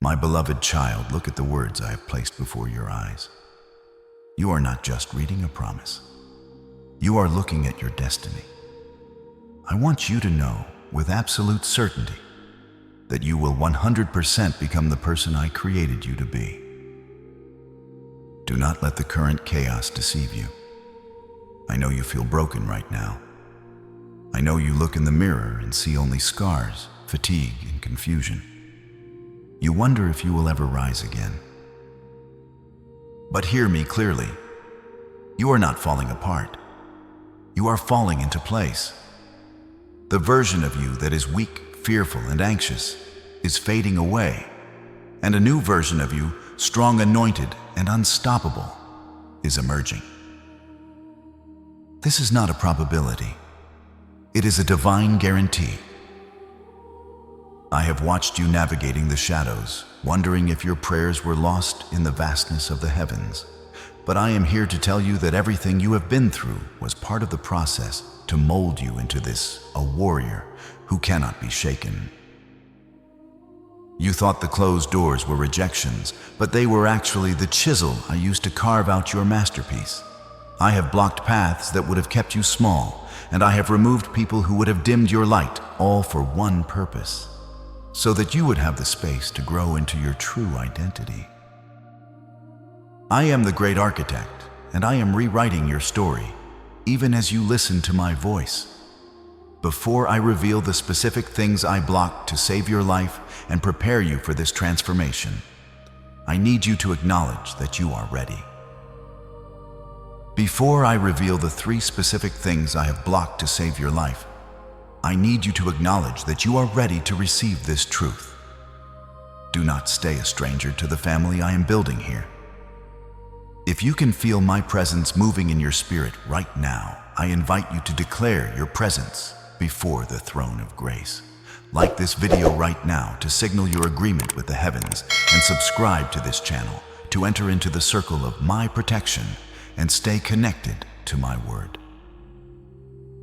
My beloved child, look at the words I have placed before your eyes. You are not just reading a promise. You are looking at your destiny. I want you to know with absolute certainty that you will 100% become the person I created you to be. Do not let the current chaos deceive you. I know you feel broken right now. I know you look in the mirror and see only scars, fatigue, and confusion. You wonder if you will ever rise again. But hear me clearly. You are not falling apart. You are falling into place. The version of you that is weak, fearful, and anxious is fading away, and a new version of you, strong, anointed, and unstoppable, is emerging. This is not a probability. It is a divine guarantee. I have watched you navigating the shadows, wondering if your prayers were lost in the vastness of the heavens. But I am here to tell you that everything you have been through was part of the process to mold you into a warrior who cannot be shaken. You thought the closed doors were rejections, but they were actually the chisel I used to carve out your masterpiece. I have blocked paths that would have kept you small, and I have removed people who would have dimmed your light, all for one purpose, so that you would have the space to grow into your true identity. I am the great architect, and I am rewriting your story, even as you listen to my voice. Before I reveal the specific things I blocked to save your life and prepare you for this transformation, I need you to acknowledge that you are ready. Before I reveal the 3 specific things I have blocked to save your life, I need you to acknowledge that you are ready to receive this truth. Do not stay a stranger to the family I am building here. If you can feel my presence moving in your spirit right now, I invite you to declare your presence before the throne of grace. Like this video right now to signal your agreement with the heavens, and subscribe to this channel to enter into the circle of my protection and stay connected to my word.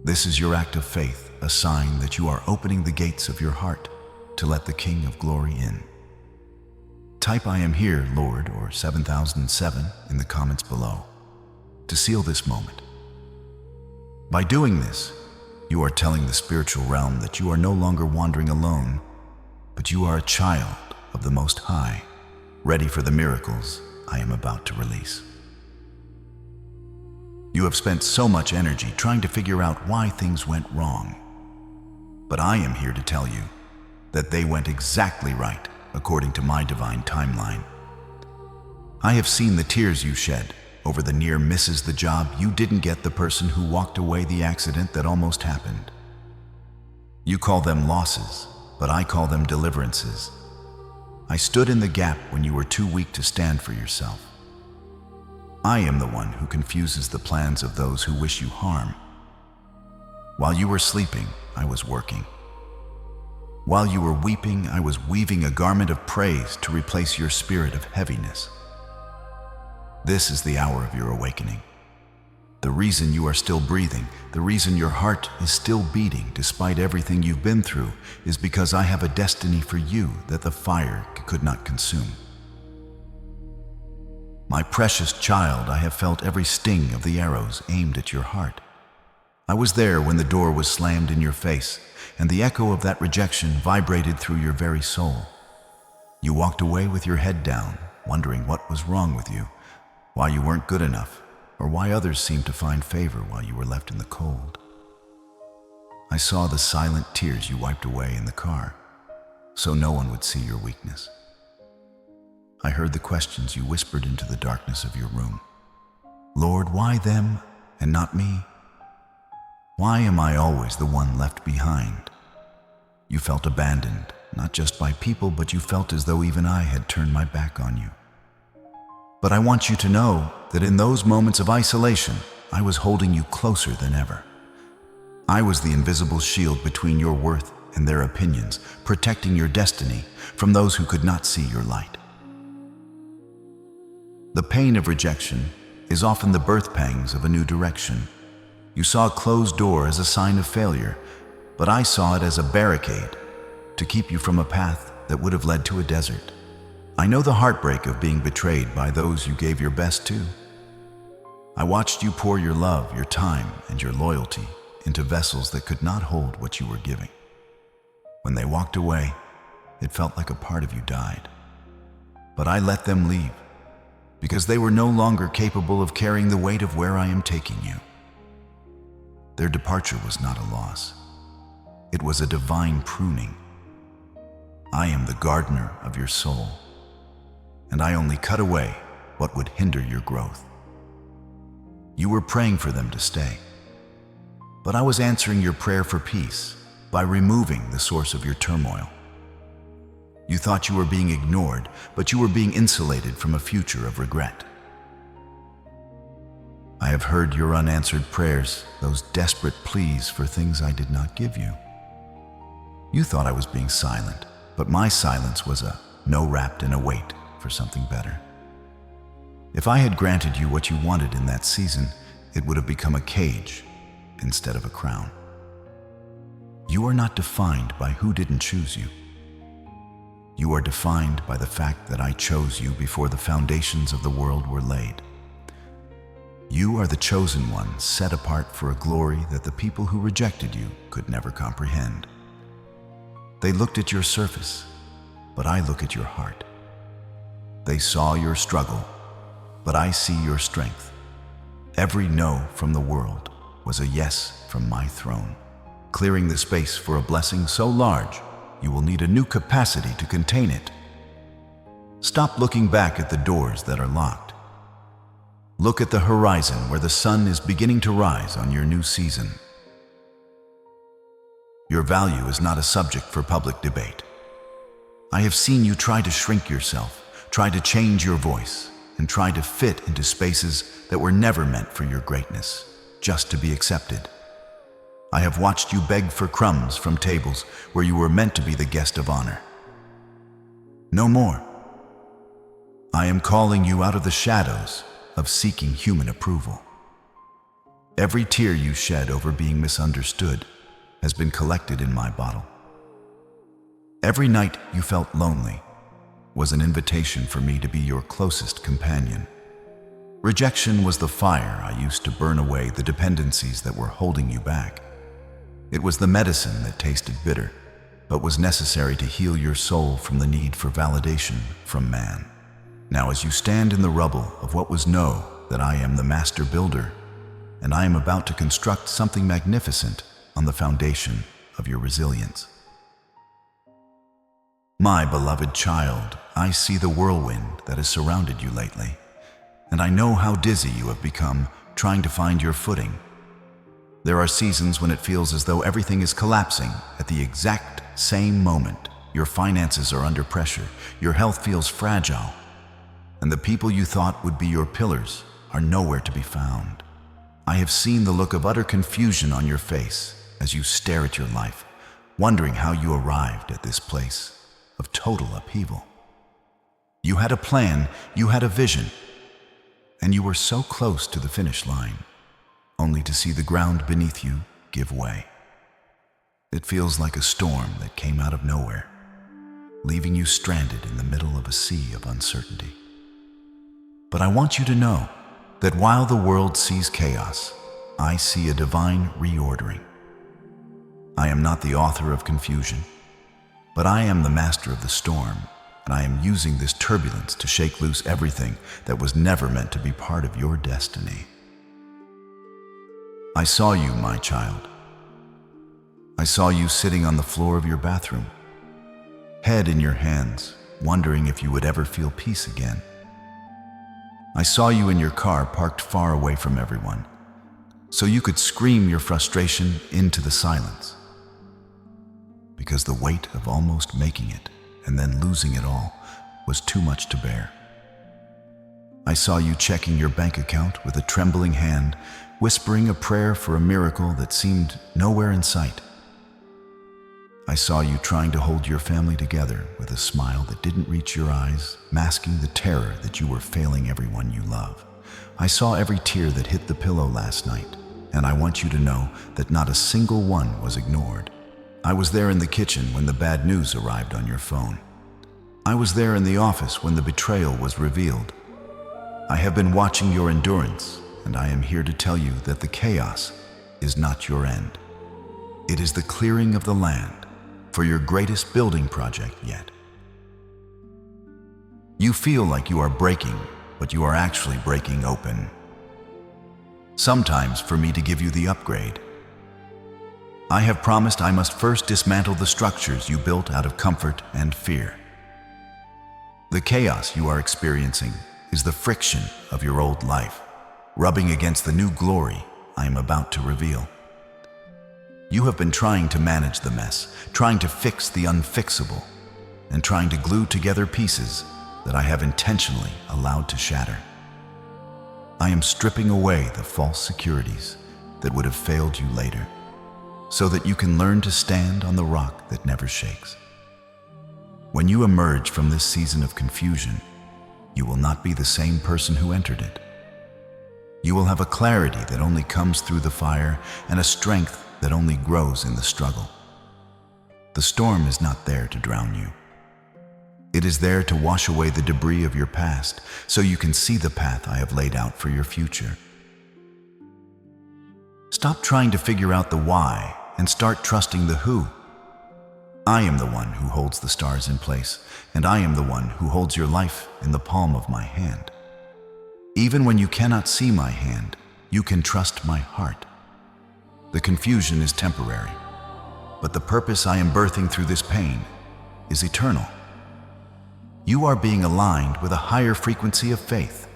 This is your act of faith, a sign that you are opening the gates of your heart to let the King of Glory in. Type "I am here, Lord," or 7007 in the comments below to seal this moment. By doing this, you are telling the spiritual realm that you are no longer wandering alone, but you are a child of the Most High, ready for the miracles I am about to release. You have spent so much energy trying to figure out why things went wrong, but I am here to tell you that they went exactly right according to my divine timeline. I have seen the tears you shed over the near misses, the job you didn't get, the person who walked away, the accident that almost happened. You call them losses, but I call them deliverances. I stood in the gap when you were too weak to stand for yourself. I am the one who confuses the plans of those who wish you harm. While you were sleeping, I was working. While you were weeping, I was weaving a garment of praise to replace your spirit of heaviness. This is the hour of your awakening. The reason you are still breathing, the reason your heart is still beating despite everything you've been through, is because I have a destiny for you that the fire could not consume. My precious child, I have felt every sting of the arrows aimed at your heart. I was there when the door was slammed in your face, and the echo of that rejection vibrated through your very soul. You walked away with your head down, wondering what was wrong with you, why you weren't good enough, or why others seemed to find favor while you were left in the cold. I saw the silent tears you wiped away in the car, so no one would see your weakness. I heard the questions you whispered into the darkness of your room. Lord, why them and not me? Why am I always the one left behind? You felt abandoned, not just by people, but you felt as though even I had turned my back on you. But I want you to know that in those moments of isolation, I was holding you closer than ever. I was the invisible shield between your worth and their opinions, protecting your destiny from those who could not see your light. The pain of rejection is often the birth pangs of a new direction. You saw a closed door as a sign of failure, but I saw it as a barricade to keep you from a path that would have led to a desert. I know the heartbreak of being betrayed by those you gave your best to. I watched you pour your love, your time, and your loyalty into vessels that could not hold what you were giving. When they walked away, it felt like a part of you died. But I let them leave because they were no longer capable of carrying the weight of where I am taking you. Their departure was not a loss. It was a divine pruning. I am the gardener of your soul, and I only cut away what would hinder your growth. You were praying for them to stay, but I was answering your prayer for peace by removing the source of your turmoil. You thought you were being ignored, but you were being insulated from a future of regret. I have heard your unanswered prayers, those desperate pleas for things I did not give you. You thought I was being silent, but my silence was a no wrapped in a wait for something better. If I had granted you what you wanted in that season, it would have become a cage instead of a crown. You are not defined by who didn't choose you. You are defined by the fact that I chose you before the foundations of the world were laid. You are the chosen one, set apart for a glory that the people who rejected you could never comprehend. They looked at your surface, but I look at your heart. They saw your struggle, but I see your strength. Every no from the world was a yes from my throne, clearing the space for a blessing so large you will need a new capacity to contain it. Stop looking back at the doors that are locked. Look at the horizon where the sun is beginning to rise on your new season. Your value is not a subject for public debate. I have seen you try to shrink yourself, try to change your voice, and try to fit into spaces that were never meant for your greatness, just to be accepted. I have watched you beg for crumbs from tables where you were meant to be the guest of honor. No more. I am calling you out of the shadows of seeking human approval. Every tear you shed over being misunderstood has been collected in my bottle. Every night you felt lonely was an invitation for me to be your closest companion. Rejection was the fire I used to burn away the dependencies that were holding you back. It was the medicine that tasted bitter, but was necessary to heal your soul from the need for validation from man. Now as you stand in the rubble of what was, know that I am the master builder, and I am about to construct something magnificent on the foundation of your resilience. My beloved child, I see the whirlwind that has surrounded you lately, and I know how dizzy you have become trying to find your footing. There are seasons when it feels as though everything is collapsing at the exact same moment. Your finances are under pressure, your health feels fragile, and the people you thought would be your pillars are nowhere to be found. I have seen the look of utter confusion on your face as you stare at your life, wondering how you arrived at this place of total upheaval. You had a plan, you had a vision, and you were so close to the finish line, only to see the ground beneath you give way. It feels like a storm that came out of nowhere, leaving you stranded in the middle of a sea of uncertainty. But I want you to know that while the world sees chaos, I see a divine reordering. I am not the author of confusion, but I am the master of the storm, and I am using this turbulence to shake loose everything that was never meant to be part of your destiny. I saw you, my child. I saw you sitting on the floor of your bathroom, head in your hands, wondering if you would ever feel peace again. I saw you in your car parked far away from everyone, so you could scream your frustration into the silence. Because the weight of almost making it and then losing it all was too much to bear. I saw you checking your bank account with a trembling hand, whispering a prayer for a miracle that seemed nowhere in sight. I saw you trying to hold your family together with a smile that didn't reach your eyes, masking the terror that you were failing everyone you love. I saw every tear that hit the pillow last night, and I want you to know that not a single one was ignored. I was there in the kitchen when the bad news arrived on your phone. I was there in the office when the betrayal was revealed. I have been watching your endurance, and I am here to tell you that the chaos is not your end. It is the clearing of the land for your greatest building project yet. You feel like you are breaking, but you are actually breaking open. Sometimes for me to give you the upgrade, I have promised I must first dismantle the structures you built out of comfort and fear. The chaos you are experiencing is the friction of your old life, rubbing against the new glory I am about to reveal. You have been trying to manage the mess, trying to fix the unfixable, and trying to glue together pieces that I have intentionally allowed to shatter. I am stripping away the false securities that would have failed you later, so that you can learn to stand on the rock that never shakes. When you emerge from this season of confusion, you will not be the same person who entered it. You will have a clarity that only comes through the fire and a strength that only grows in the struggle. The storm is not there to drown you. It is there to wash away the debris of your past so you can see the path I have laid out for your future. Stop trying to figure out the why and start trusting the who. I am the one who holds the stars in place, and I am the one who holds your life in the palm of my hand. Even when you cannot see my hand, you can trust my heart. The confusion is temporary, but the purpose I am birthing through this pain is eternal. You are being aligned with a higher frequency of faith.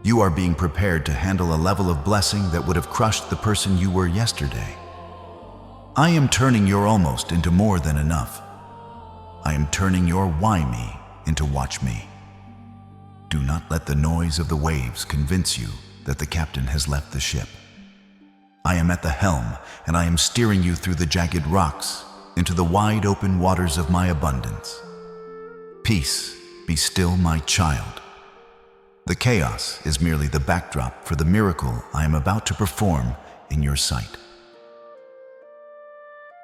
You are being prepared to handle a level of blessing that would have crushed the person you were yesterday. I am turning your almost into more than enough. I am turning your why me into watch me. Do not let the noise of the waves convince you that the captain has left the ship. I am at the helm, and I am steering you through the jagged rocks into the wide open waters of my abundance. Peace, be still, my child. The chaos is merely the backdrop for the miracle I am about to perform in your sight.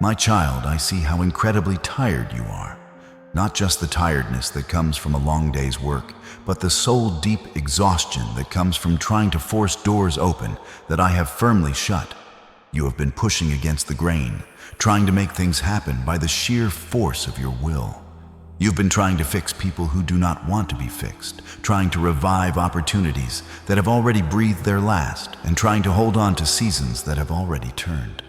My child, I see how incredibly tired you are. Not just the tiredness that comes from a long day's work, but the soul-deep exhaustion that comes from trying to force doors open that I have firmly shut. You have been pushing against the grain, trying to make things happen by the sheer force of your will. You've been trying to fix people who do not want to be fixed, trying to revive opportunities that have already breathed their last, and trying to hold on to seasons that have already turned.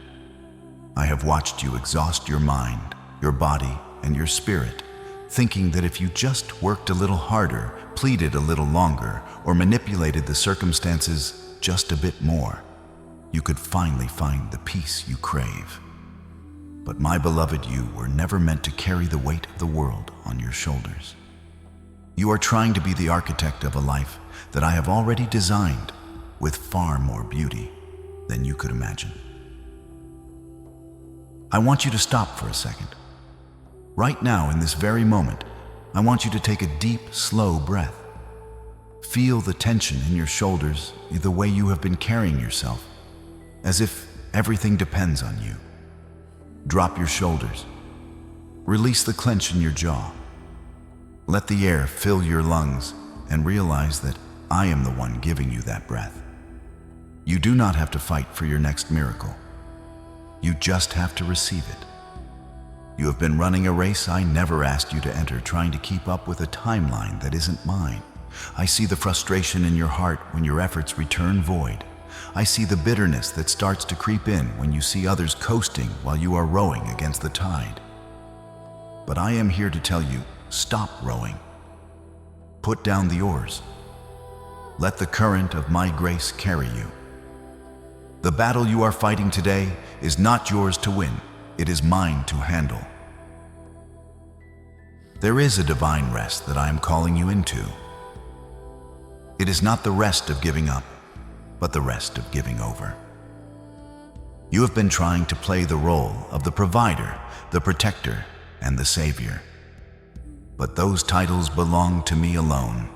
I have watched you exhaust your mind, your body, and your spirit, thinking that if you just worked a little harder, pleaded a little longer, or manipulated the circumstances just a bit more, you could finally find the peace you crave. But my beloved, you were never meant to carry the weight of the world on your shoulders. You are trying to be the architect of a life that I have already designed with far more beauty than you could imagine. I want you to stop for a second. Right now, in this very moment, I want you to take a deep, slow breath. Feel the tension in your shoulders, the way you have been carrying yourself, as if everything depends on you. Drop your shoulders. Release the clench in your jaw. Let the air fill your lungs and realize that I am the one giving you that breath. You do not have to fight for your next miracle. You just have to receive it. You have been running a race I never asked you to enter, trying to keep up with a timeline that isn't mine. I see the frustration in your heart when your efforts return void. I see the bitterness that starts to creep in when you see others coasting while you are rowing against the tide. But I am here to tell you, stop rowing. Put down the oars. Let the current of my grace carry you. The battle you are fighting today is not yours to win. It is mine to handle. There is a divine rest that I am calling you into. It is not the rest of giving up, but the rest of giving over. You have been trying to play the role of the provider, the protector, and the savior. But those titles belong to me alone.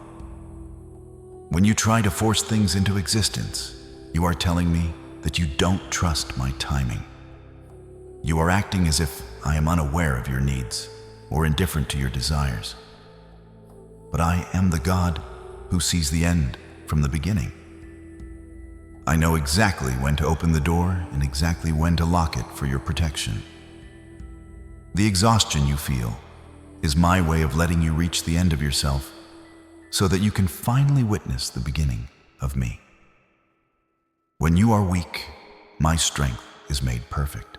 When you try to force things into existence, you are telling me that you don't trust my timing. You are acting as if I am unaware of your needs. or indifferent to your desires. But I am the God who sees the end from the beginning. I know exactly when to open the door and exactly when to lock it for your protection. The exhaustion you feel is my way of letting you reach the end of yourself so that you can finally witness the beginning of me. When you are weak, my strength is made perfect.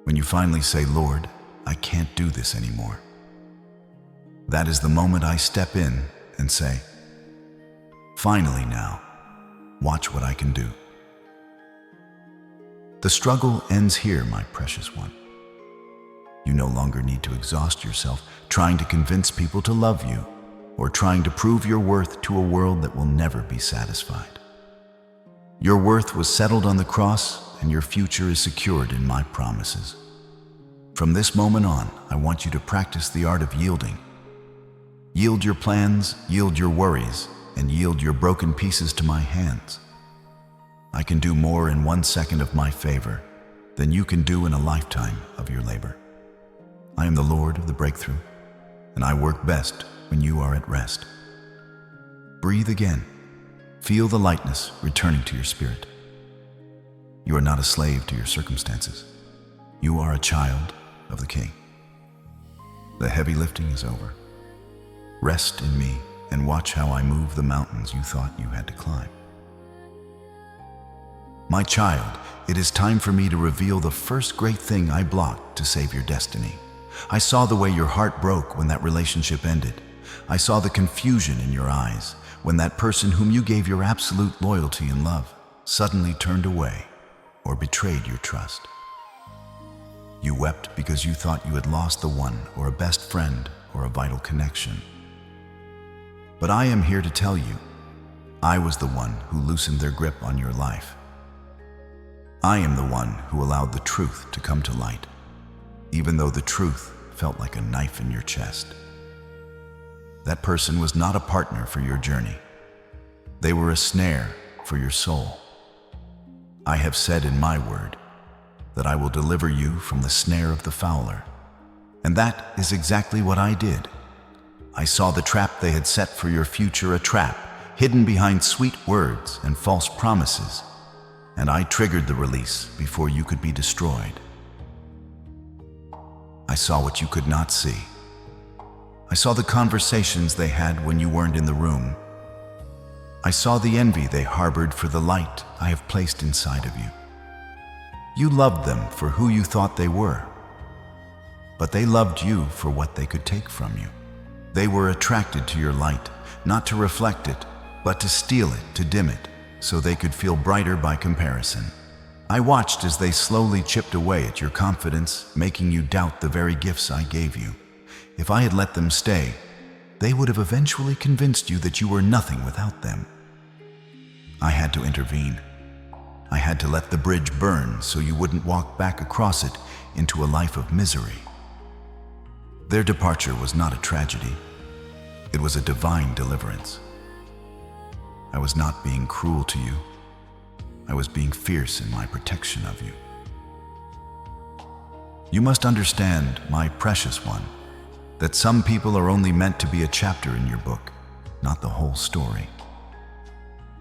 When you finally say, Lord, I can't do this anymore, that is the moment I step in and say, finally now, watch what I can do. The struggle ends here, my precious one. You no longer need to exhaust yourself trying to convince people to love you or trying to prove your worth to a world that will never be satisfied. Your worth was settled on the cross, and your future is secured in my promises. From this moment on, I want you to practice the art of yielding. Yield your plans, yield your worries, and yield your broken pieces to my hands. I can do more in 1 second of my favor than you can do in a lifetime of your labor. I am the Lord of the breakthrough, and I work best when you are at rest. Breathe again. Feel the lightness returning to your spirit. You are not a slave to your circumstances. You are a child of the King. The heavy lifting is over. Rest in me and watch how I move the mountains you thought you had to climb. My child, it is time for me to reveal the first great thing I blocked to save your destiny. I saw the way your heart broke when that relationship ended. I saw the confusion in your eyes when that person whom you gave your absolute loyalty and love suddenly turned away or betrayed your trust. You wept because you thought you had lost the one or a best friend or a vital connection. But I am here to tell you, I was the one who loosened their grip on your life. I am the one who allowed the truth to come to light, even though the truth felt like a knife in your chest. That person was not a partner for your journey. They were a snare for your soul. I have said in my word that I will deliver you from the snare of the fowler. And that is exactly what I did. I saw the trap they had set for your future, a trap hidden behind sweet words and false promises. And I triggered the release before you could be destroyed. I saw what you could not see. I saw the conversations they had when you weren't in the room. I saw the envy they harbored for the light I have placed inside of you. You loved them for who you thought they were, but they loved you for what they could take from you. They were attracted to your light, not to reflect it, but to steal it, to dim it, so they could feel brighter by comparison. I watched as they slowly chipped away at your confidence, making you doubt the very gifts I gave you. If I had let them stay, they would have eventually convinced you that you were nothing without them. I had to intervene. I had to let the bridge burn so you wouldn't walk back across it into a life of misery. Their departure was not a tragedy. It was a divine deliverance. I was not being cruel to you. I was being fierce in my protection of you. You must understand, my precious one, that some people are only meant to be a chapter in your book, not the whole story.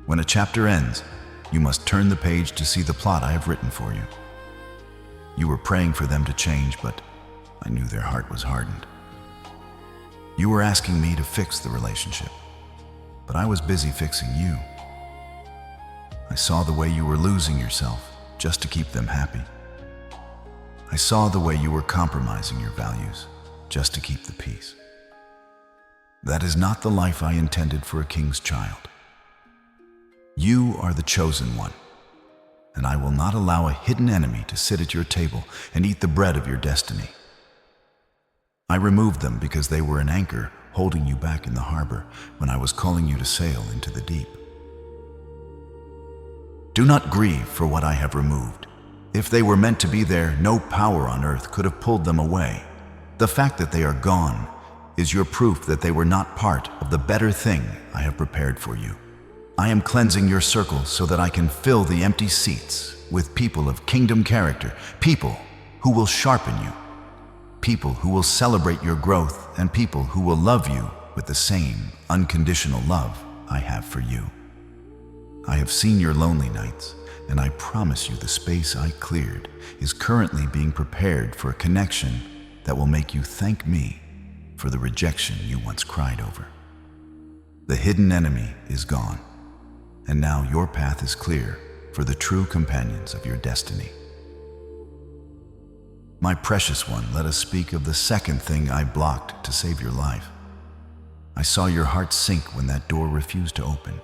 When a chapter ends, you must turn the page to see the plot I have written for you. You were praying for them to change, but I knew their heart was hardened. You were asking me to fix the relationship, but I was busy fixing you. I saw the way you were losing yourself just to keep them happy. I saw the way you were compromising your values just to keep the peace. That is not the life I intended for a king's child. You are the chosen one, and I will not allow a hidden enemy to sit at your table and eat the bread of your destiny. I removed them because they were an anchor holding you back in the harbor when I was calling you to sail into the deep. Do not grieve for what I have removed. If they were meant to be there, no power on earth could have pulled them away. The fact that they are gone is your proof that they were not part of the better thing I have prepared for you. I am cleansing your circle so that I can fill the empty seats with people of kingdom character, people who will sharpen you. people who will celebrate your growth, and people who will love you with the same unconditional love I have for you. I have seen your lonely nights, and I promise you the space I cleared is currently being prepared for a connection that will make you thank me for the rejection you once cried over. The hidden enemy is gone, and now your path is clear for the true companions of your destiny. My precious one, let us speak of the second thing I blocked to save your life. I saw your heart sink when that door refused to open.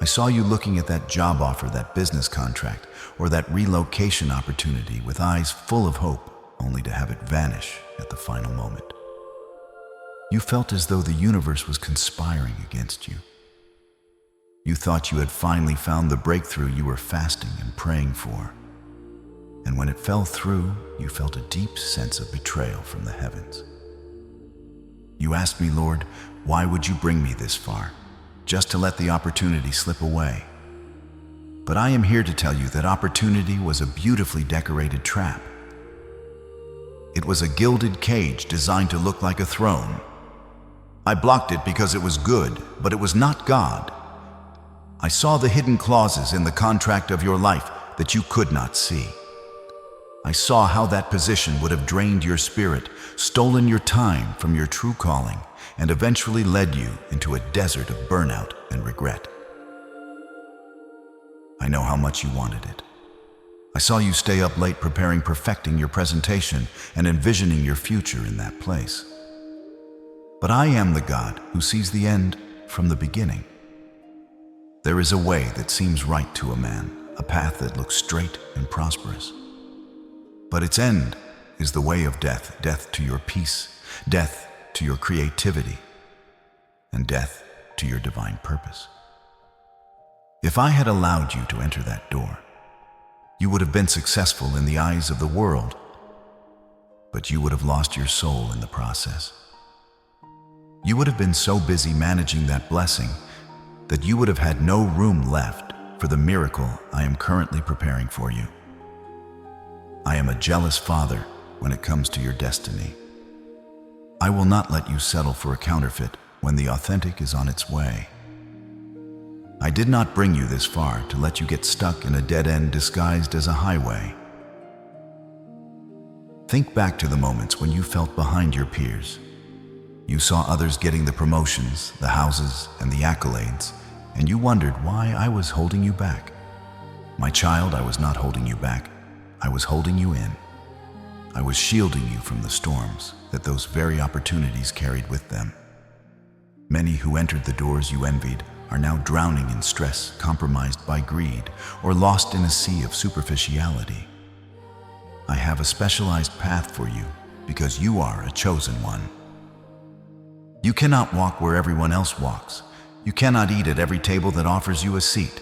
I saw you looking at that job offer, that business contract, or that relocation opportunity with eyes full of hope, only to have it vanish at the final moment. You felt as though the universe was conspiring against you. You thought you had finally found the breakthrough you were fasting and praying for. And when it fell through, you felt a deep sense of betrayal from the heavens. You asked me, Lord, why would you bring me this far, just to let the opportunity slip away? But I am here to tell you that opportunity was a beautifully decorated trap. It was a gilded cage designed to look like a throne. I blocked it because it was good, but it was not God. I saw the hidden clauses in the contract of your life that you could not see. I saw how that position would have drained your spirit, stolen your time from your true calling, and eventually led you into a desert of burnout and regret. I know how much you wanted it. I saw you stay up late perfecting your presentation and envisioning your future in that place. But I am the God who sees the end from the beginning. There is a way that seems right to a man, a path that looks straight and prosperous. But its end is the way of death, death to your peace, death to your creativity, and death to your divine purpose. If I had allowed you to enter that door, you would have been successful in the eyes of the world, but you would have lost your soul in the process. You would have been so busy managing that blessing that you would have had no room left for the miracle I am currently preparing for you. I am a jealous father when it comes to your destiny. I will not let you settle for a counterfeit when the authentic is on its way. I did not bring you this far to let you get stuck in a dead end disguised as a highway. Think back to the moments when you felt behind your peers. You saw others getting the promotions, the houses, and the accolades, and you wondered why I was holding you back. My child, I was not holding you back. I was holding you in. I was shielding you from the storms that those very opportunities carried with them. Many who entered the doors you envied are now drowning in stress, compromised by greed, or lost in a sea of superficiality. I have a specialized path for you because you are a chosen one. You cannot walk where everyone else walks. You cannot eat at every table that offers you a seat.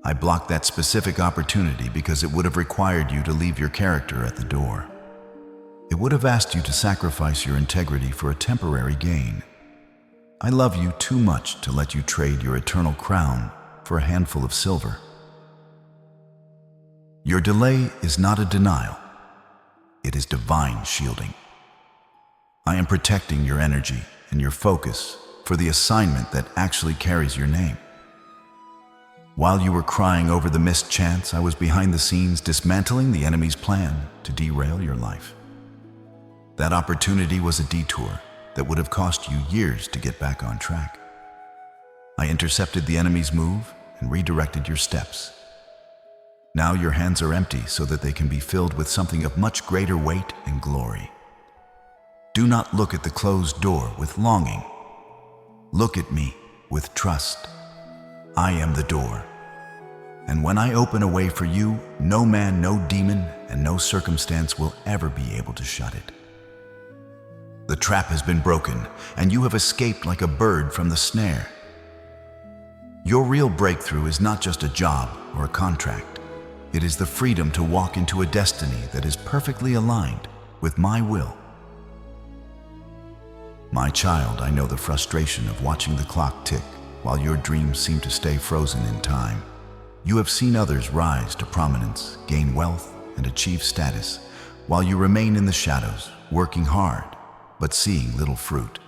I blocked that specific opportunity because it would have required you to leave your character at the door. It would have asked you to sacrifice your integrity for a temporary gain. I love you too much to let you trade your eternal crown for a handful of silver. Your delay is not a denial. It is divine shielding. I am protecting your energy and your focus for the assignment that actually carries your name. While you were crying over the missed chance, I was behind the scenes dismantling the enemy's plan to derail your life. That opportunity was a detour that would have cost you years to get back on track. I intercepted the enemy's move and redirected your steps. Now your hands are empty so that they can be filled with something of much greater weight and glory. Do not look at the closed door with longing. Look at me with trust. I am the door. And when I open a way for you, no man, no demon, and no circumstance will ever be able to shut it. The trap has been broken, and you have escaped like a bird from the snare. Your real breakthrough is not just a job or a contract. It is the freedom to walk into a destiny that is perfectly aligned with my will. My child, I know the frustration of watching the clock tick while your dreams seem to stay frozen in time. You have seen others rise to prominence, gain wealth, and achieve status, while you remain in the shadows, working hard, but seeing little fruit.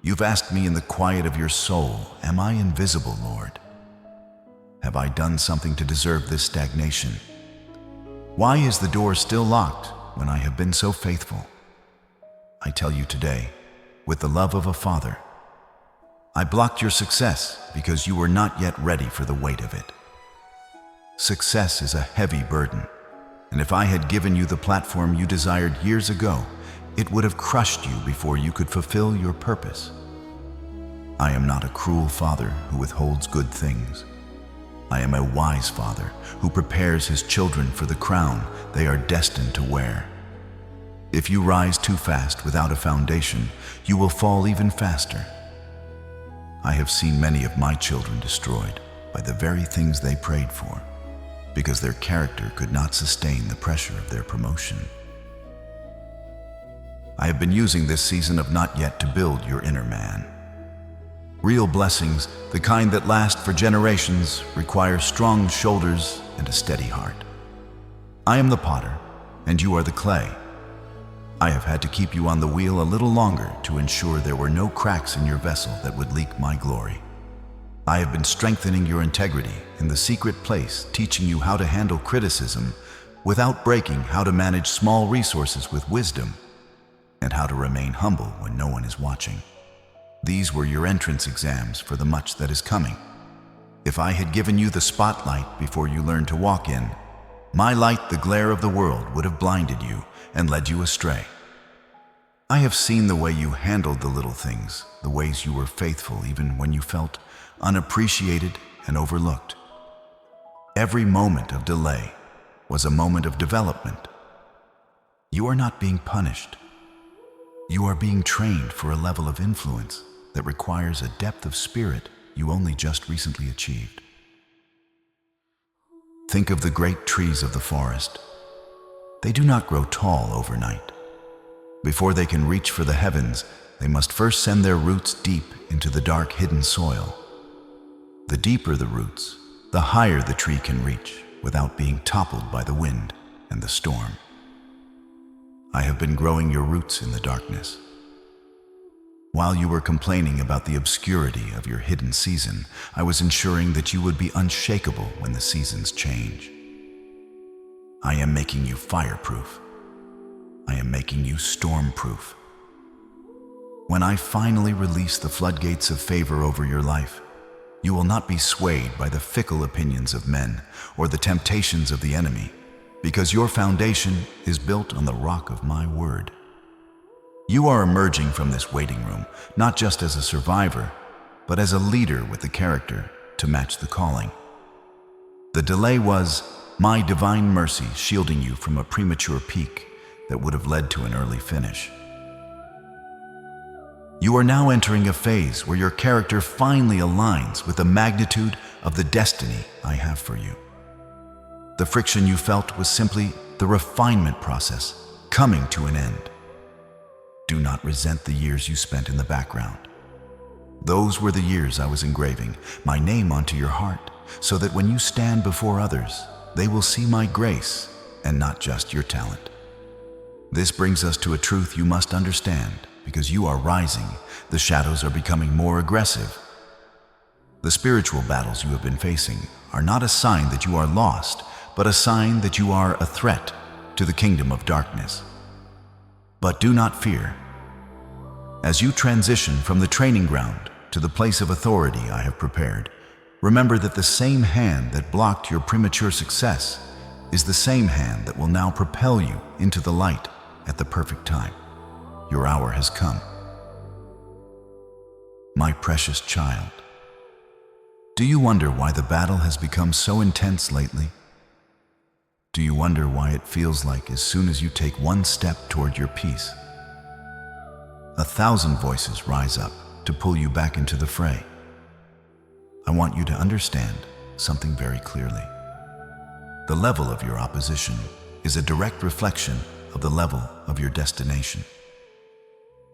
You've asked me in the quiet of your soul, am I invisible, Lord? Have I done something to deserve this stagnation? Why is the door still locked when I have been so faithful? I tell you today, with the love of a father, I blocked your success because you were not yet ready for the weight of it. Success is a heavy burden, and if I had given you the platform you desired years ago, it would have crushed you before you could fulfill your purpose. I am not a cruel father who withholds good things. I am a wise father who prepares his children for the crown they are destined to wear. If you rise too fast without a foundation, you will fall even faster. I have seen many of my children destroyed by the very things they prayed for, because their character could not sustain the pressure of their promotion. I have been using this season of not yet to build your inner man. Real blessings, the kind that last for generations, require strong shoulders and a steady heart. I am the potter, and you are the clay. I have had to keep you on the wheel a little longer to ensure there were no cracks in your vessel that would leak my glory. I have been strengthening your integrity in the secret place, teaching you how to handle criticism without breaking, how to manage small resources with wisdom, and how to remain humble when no one is watching. These were your entrance exams for the much that is coming. If I had given you the spotlight before you learned to walk in, my light, the glare of the world, would have blinded you and led you astray. I have seen the way you handled the little things, the ways you were faithful even when you felt unappreciated and overlooked. Every moment of delay was a moment of development. You are not being punished. You are being trained for a level of influence that requires a depth of spirit you only just recently achieved. Think of the great trees of the forest. They do not grow tall overnight. Before they can reach for the heavens, they must first send their roots deep into the dark, hidden soil. The deeper the roots, the higher the tree can reach without being toppled by the wind and the storm. I have been growing your roots in the darkness. While you were complaining about the obscurity of your hidden season, I was ensuring that you would be unshakable when the seasons change. I am making you fireproof. I am making you stormproof. When I finally release the floodgates of favor over your life, you will not be swayed by the fickle opinions of men or the temptations of the enemy, because your foundation is built on the rock of my word. You are emerging from this waiting room, not just as a survivor, but as a leader with the character to match the calling. The delay was my divine mercy shielding you from a premature peak that would have led to an early finish. You are now entering a phase where your character finally aligns with the magnitude of the destiny I have for you. The friction you felt was simply the refinement process coming to an end. Do not resent the years you spent in the background. Those were the years I was engraving my name onto your heart, so that when you stand before others, they will see my grace and not just your talent. This brings us to a truth you must understand. Because you are rising, the shadows are becoming more aggressive. The spiritual battles you have been facing are not a sign that you are lost, but a sign that you are a threat to the kingdom of darkness. But do not fear. As you transition from the training ground to the place of authority I have prepared, remember that the same hand that blocked your premature success is the same hand that will now propel you into the light at the perfect time. Your hour has come. My precious child, do you wonder why the battle has become so intense lately? Do you wonder why it feels like as soon as you take one step toward your peace, 1,000 voices rise up to pull you back into the fray? I want you to understand something very clearly. The level of your opposition is a direct reflection of the level of your destination.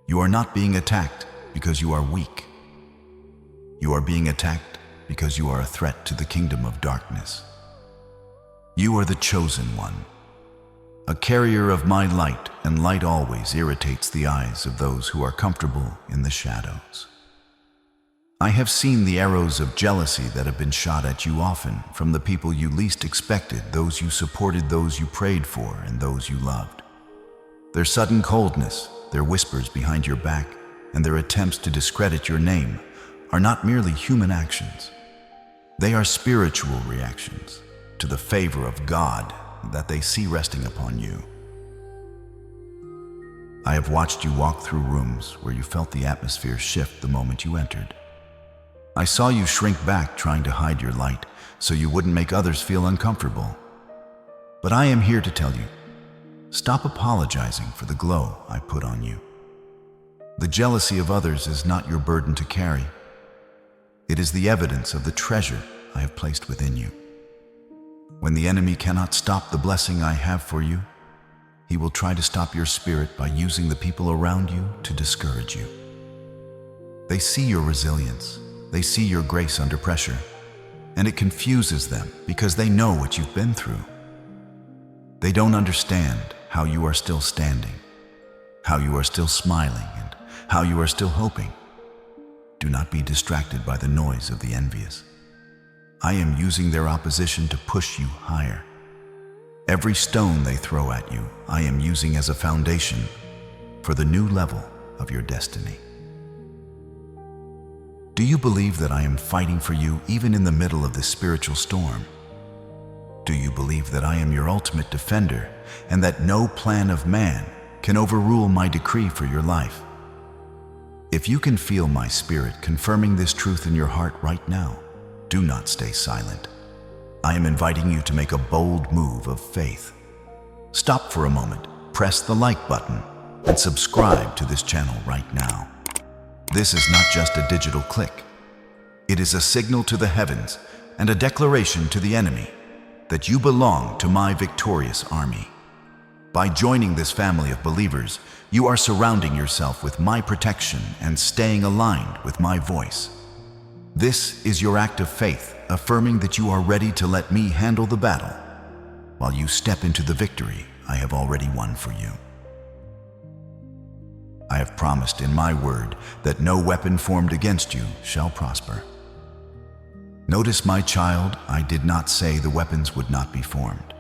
You are not being attacked because you are weak. You are being attacked because you are a threat to the kingdom of darkness. You are the chosen one. a carrier of my light, and light always irritates the eyes of those who are comfortable in the shadows. I have seen the arrows of jealousy that have been shot at you often from the people you least expected, those you supported, those you prayed for, and those you loved. Their sudden coldness, their whispers behind your back, and their attempts to discredit your name are not merely human actions. They are spiritual reactions to the favor of God that they see resting upon you. I have watched you walk through rooms where you felt the atmosphere shift the moment you entered. I saw you shrink back trying to hide your light so you wouldn't make others feel uncomfortable. But I am here to tell you, stop apologizing for the glow I put on you. The jealousy of others is not your burden to carry. It is the evidence of the treasure I have placed within you. When the enemy cannot stop the blessing I have for you, he will try to stop your spirit by using the people around you to discourage you. They see your resilience, they see your grace under pressure, and it confuses them because they know what you've been through. They don't understand how you are still standing, how you are still smiling, and how you are still hoping. Do not be distracted by the noise of the envious. I am using their opposition to push you higher. Every stone they throw at you, I am using as a foundation for the new level of your destiny. Do you believe that I am fighting for you even in the middle of this spiritual storm? Do you believe that I am your ultimate defender and that no plan of man can overrule my decree for your life? If you can feel my spirit confirming this truth in your heart right now, do not stay silent. I am inviting you to make a bold move of faith. Stop for a moment, press the like button, and subscribe to this channel right now. This is not just a digital click. It is a signal to the heavens and a declaration to the enemy that you belong to my victorious army. By joining this family of believers, you are surrounding yourself with my protection and staying aligned with my voice. This is your act of faith, affirming that you are ready to let me handle the battle, while you step into the victory I have already won for you. I have promised in my word that no weapon formed against you shall prosper. Notice, my child, I did not say the weapons would not be formed.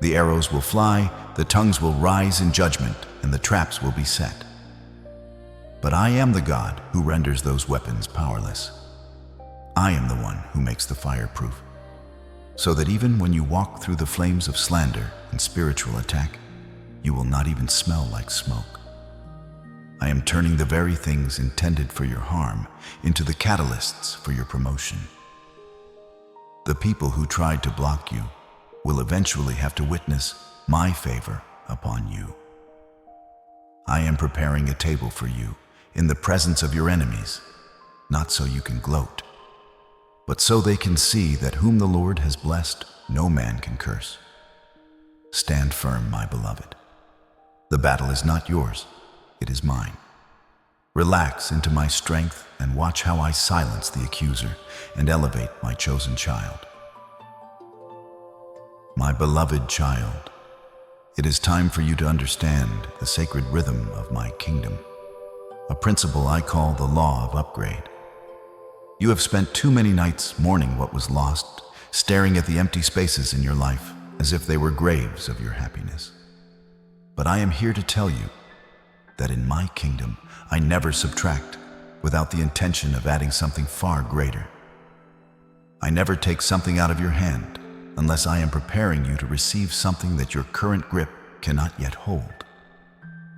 The arrows will fly, the tongues will rise in judgment, and the traps will be set. But I am the God who renders those weapons powerless. I am the one who makes the fire proof, so that even when you walk through the flames of slander and spiritual attack, you will not even smell like smoke. I am turning the very things intended for your harm into the catalysts for your promotion. The people who tried to block you will eventually have to witness my favor upon you. I am preparing a table for you in the presence of your enemies, not so you can gloat, but so they can see that whom the Lord has blessed, no man can curse. Stand firm, my beloved. The battle is not yours, it is mine. Relax into my strength and watch how I silence the accuser and elevate my chosen child. My beloved child, it is time for you to understand the sacred rhythm of my kingdom, a principle I call the law of upgrade. You have spent too many nights mourning what was lost, staring at the empty spaces in your life as if they were graves of your happiness. But I am here to tell you that in my kingdom, I never subtract without the intention of adding something far greater. I never take something out of your hand unless I am preparing you to receive something that your current grip cannot yet hold.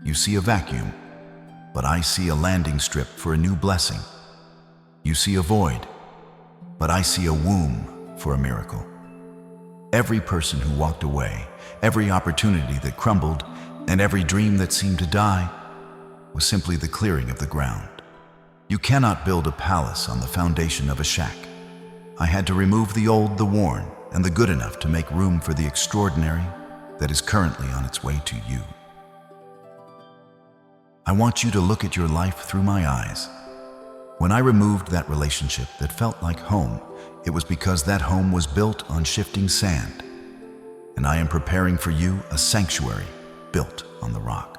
You see a vacuum, but I see a landing strip for a new blessing. You see a void, but I see a womb for a miracle. Every person who walked away, every opportunity that crumbled, and every dream that seemed to die was simply the clearing of the ground. You cannot build a palace on the foundation of a shack. I had to remove the old, the worn, and the good enough to make room for the extraordinary that is currently on its way to you. I want you to look at your life through my eyes. When I removed that relationship that felt like home, it was because that home was built on shifting sand. and I am preparing for you a sanctuary built on the rock.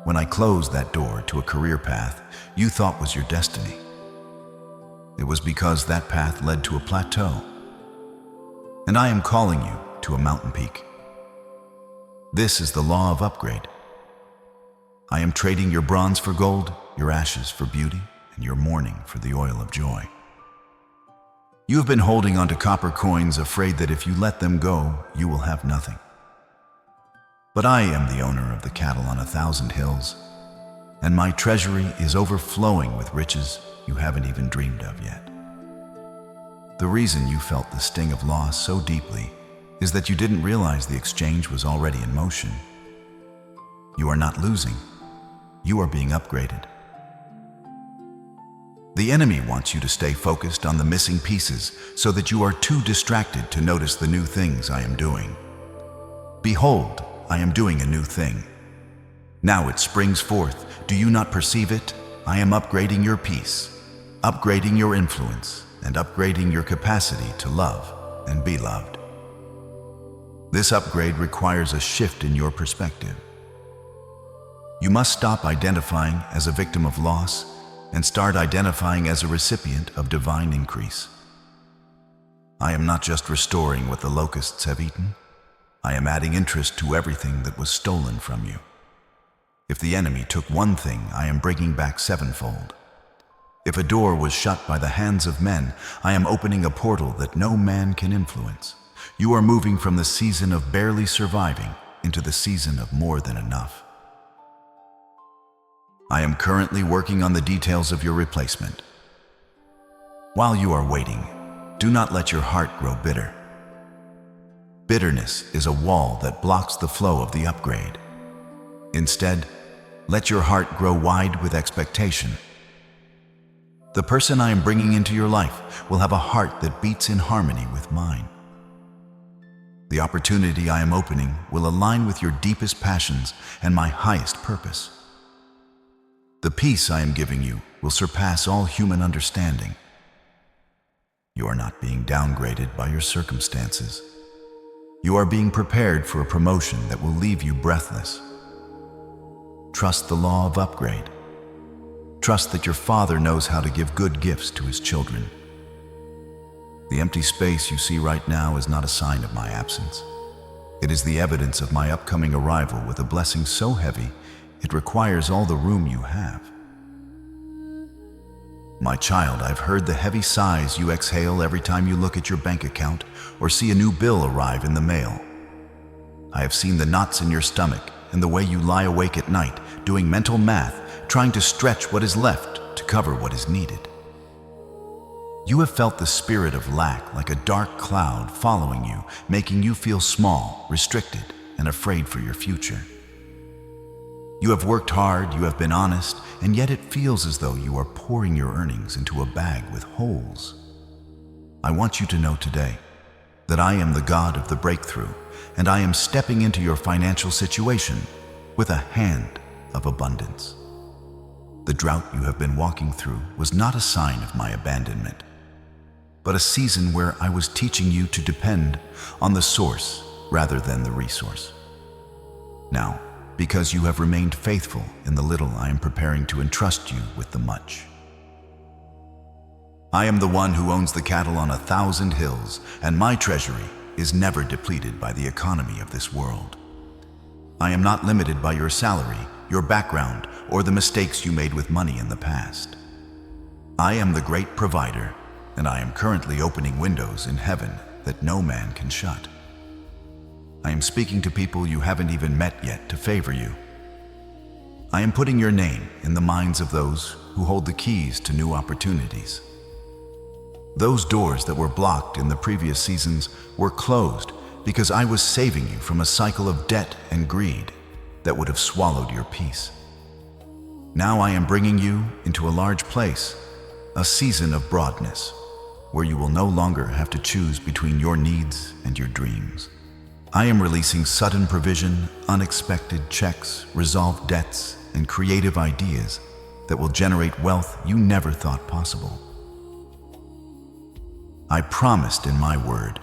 When I closed that door to a career path you thought was your destiny, it was because that path led to a plateau, and I am calling you to a mountain peak. This is the law of upgrade. I am trading your bronze for gold, your ashes for beauty, and your mourning for the oil of joy. You have been holding onto copper coins, afraid that if you let them go, you will have nothing. But I am the owner of the cattle on 1,000 hills, and my treasury is overflowing with riches you haven't even dreamed of yet. The reason you felt the sting of loss so deeply is that you didn't realize the exchange was already in motion. You are not losing, you are being upgraded. The enemy wants you to stay focused on the missing pieces so that you are too distracted to notice the new things I am doing. Behold, I am doing a new thing. Now it springs forth. Do you not perceive it? I am upgrading your peace, upgrading your influence, and upgrading your capacity to love and be loved. This upgrade requires a shift in your perspective. You must stop identifying as a victim of loss and start identifying as a recipient of divine increase. I am not just restoring what the locusts have eaten. I am adding interest to everything that was stolen from you. If the enemy took one thing, I am bringing back sevenfold. If a door was shut by the hands of men, I am opening a portal that no man can influence. You are moving from the season of barely surviving into the season of more than enough. I am currently working on the details of your replacement. While you are waiting, do not let your heart grow bitter. Bitterness is a wall that blocks the flow of the upgrade. Instead, let your heart grow wide with expectation. The person I am bringing into your life will have a heart that beats in harmony with mine. The opportunity I am opening will align with your deepest passions and my highest purpose. The peace I am giving you will surpass all human understanding. You are not being downgraded by your circumstances. You are being prepared for a promotion that will leave you breathless. Trust the law of upgrade. Trust that your Father knows how to give good gifts to His children. The empty space you see right now is not a sign of my absence. It is the evidence of my upcoming arrival with a blessing so heavy it requires all the room you have. My child, I've heard the heavy sighs you exhale every time you look at your bank account or see a new bill arrive in the mail. I have seen the knots in your stomach and the way you lie awake at night, doing mental math, trying to stretch what is left to cover what is needed. You have felt the spirit of lack like a dark cloud following you, making you feel small, restricted, and afraid for your future. You have worked hard, you have been honest, and yet it feels as though you are pouring your earnings into a bag with holes. I want you to know today that I am the God of the breakthrough, and I am stepping into your financial situation with a hand of abundance. The drought you have been walking through was not a sign of my abandonment, but a season where I was teaching you to depend on the source rather than the resource. Now, because you have remained faithful in the little, I am preparing to entrust you with the much. I am the one who owns the cattle on 1,000 hills, and my treasury is never depleted by the economy of this world. I am not limited by your salary, your background, or the mistakes you made with money in the past. I am the great provider, and I am currently opening windows in heaven that no man can shut. I am speaking to people you haven't even met yet to favor you. I am putting your name in the minds of those who hold the keys to new opportunities. Those doors that were blocked in the previous seasons were closed because I was saving you from a cycle of debt and greed that would have swallowed your peace. Now I am bringing you into a large place, a season of broadness, where you will no longer have to choose between your needs and your dreams. I am releasing sudden provision, unexpected checks, resolved debts, and creative ideas that will generate wealth you never thought possible. I promised in my word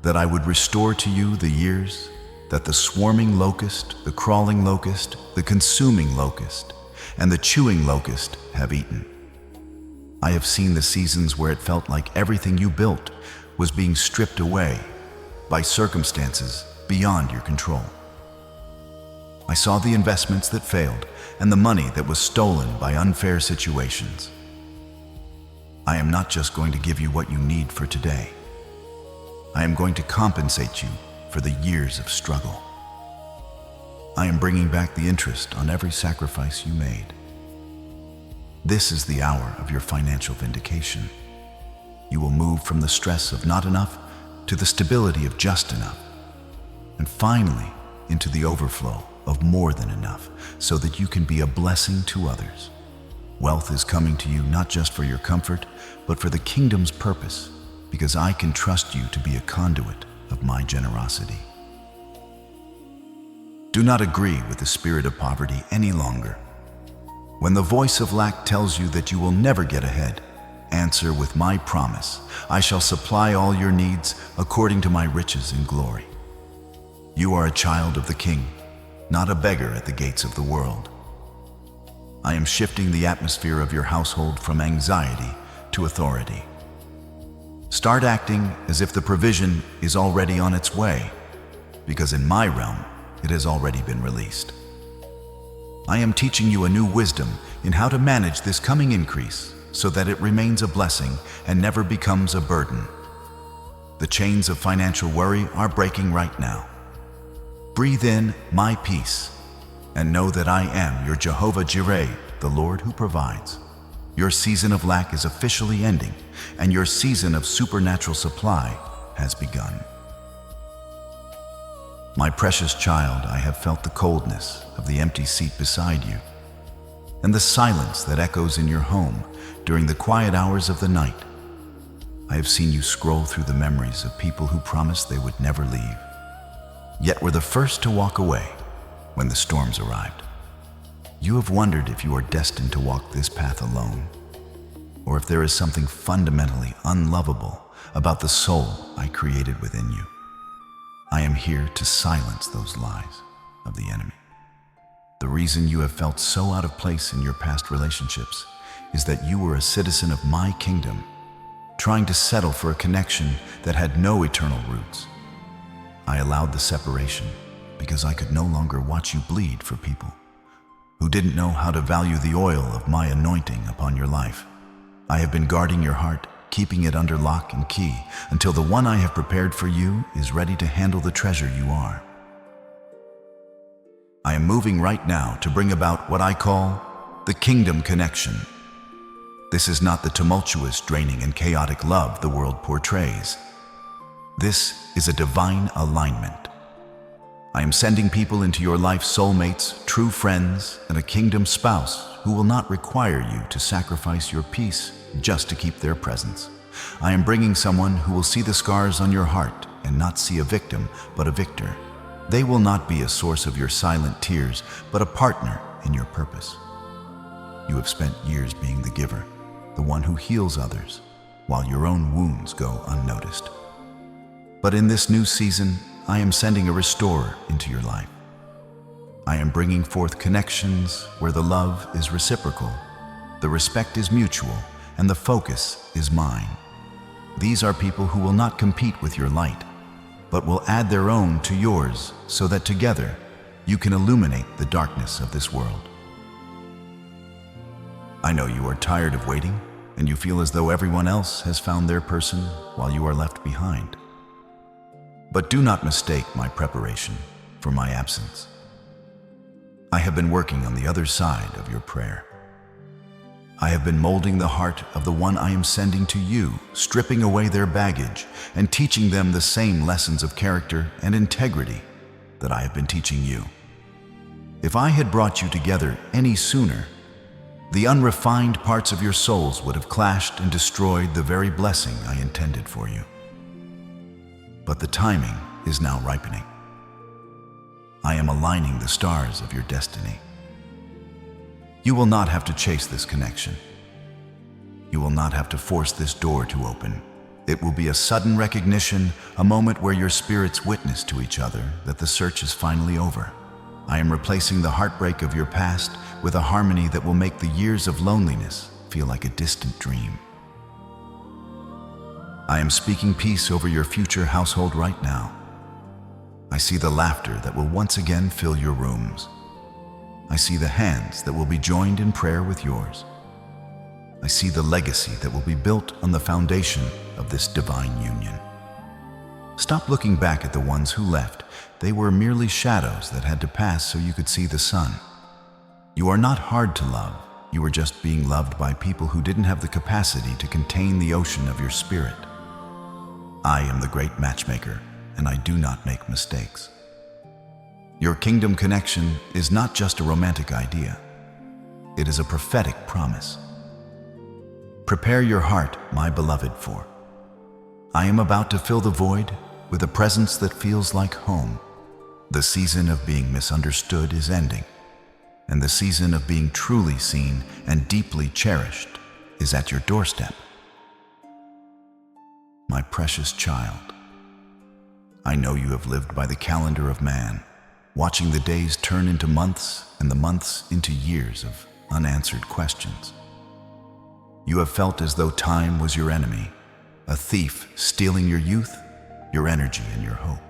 that I would restore to you the years that the swarming locust, the crawling locust, the consuming locust, and the chewing locust have eaten. I have seen the seasons where it felt like everything you built was being stripped away by circumstances beyond your control. I saw the investments that failed and the money that was stolen by unfair situations. I am not just going to give you what you need for today. I am going to compensate you for the years of struggle. I am bringing back the interest on every sacrifice you made. This is the hour of your financial vindication. You will move from the stress of not enough to the stability of just enough, and finally into the overflow of more than enough, so that you can be a blessing to others. Wealth is coming to you not just for your comfort, but for the kingdom's purpose, because I can trust you to be a conduit of my generosity. Do not agree with the spirit of poverty any longer. When the voice of lack tells you that you will never get ahead, answer with my promise: I shall supply all your needs according to my riches in glory. You are a child of the King, not a beggar at the gates of the world. I am shifting the atmosphere of your household from anxiety to authority. Start acting as if the provision is already on its way, because in my realm, it has already been released. I am teaching you a new wisdom in how to manage this coming increase so that it remains a blessing and never becomes a burden. The chains of financial worry are breaking right now. Breathe in my peace and know that I am your Jehovah Jireh, the Lord who provides. Your season of lack is officially ending, and your season of supernatural supply has begun. My precious child, I have felt the coldness of the empty seat beside you, and the silence that echoes in your home during the quiet hours of the night. I have seen you scroll through the memories of people who promised they would never leave, yet were the first to walk away when the storms arrived. You have wondered if you are destined to walk this path alone, or if there is something fundamentally unlovable about the soul I created within you. I am here to silence those lies of the enemy. The reason you have felt so out of place in your past relationships is that you were a citizen of my kingdom, trying to settle for a connection that had no eternal roots. I allowed the separation because I could no longer watch you bleed for people who didn't know how to value the oil of my anointing upon your life. I have been guarding your heart, keeping it under lock and key, until the one I have prepared for you is ready to handle the treasure you are. I am moving right now to bring about what I call the kingdom connection. This is not the tumultuous, draining, and chaotic love the world portrays. This is a divine alignment. I am sending people into your life, soulmates, true friends, and a kingdom spouse who will not require you to sacrifice your peace just to keep their presence. I am bringing someone who will see the scars on your heart and not see a victim, but a victor. They will not be a source of your silent tears, but a partner in your purpose. You have spent years being the giver, the one who heals others, while your own wounds go unnoticed. But in this new season, I am sending a restorer into your life. I am bringing forth connections where the love is reciprocal, the respect is mutual, and the focus is mine. These are people who will not compete with your light, but will add their own to yours so that together you can illuminate the darkness of this world. I know you are tired of waiting, and you feel as though everyone else has found their person while you are left behind. But do not mistake my preparation for my absence. I have been working on the other side of your prayer. I have been molding the heart of the one I am sending to you, stripping away their baggage and teaching them the same lessons of character and integrity that I have been teaching you. If I had brought you together any sooner, the unrefined parts of your souls would have clashed and destroyed the very blessing I intended for you. But the timing is now ripening. I am aligning the stars of your destiny. You will not have to chase this connection. You will not have to force this door to open, It will be a sudden recognition, a moment where your spirits witness to each other that the search is finally over. I am replacing the heartbreak of your past with a harmony that will make the years of loneliness feel like a distant dream. I am speaking peace over your future household right now. I see the laughter that will once again fill your rooms. I see the hands that will be joined in prayer with yours. I see the legacy that will be built on the foundation of this divine union. Stop looking back at the ones who left. They were merely shadows that had to pass so you could see the sun. You are not hard to love. You are just being loved by people who didn't have the capacity to contain the ocean of your spirit. I am the great matchmaker, and I do not make mistakes. Your kingdom connection is not just a romantic idea. It is a prophetic promise. Prepare your heart, my beloved, for I am about to fill the void with a presence that feels like home. The season of being misunderstood is ending, and the season of being truly seen and deeply cherished is at your doorstep. My precious child, I know you have lived by the calendar of man, watching the days turn into months and the months into years of unanswered questions. You have felt as though time was your enemy, a thief stealing your youth, your energy, and your hope.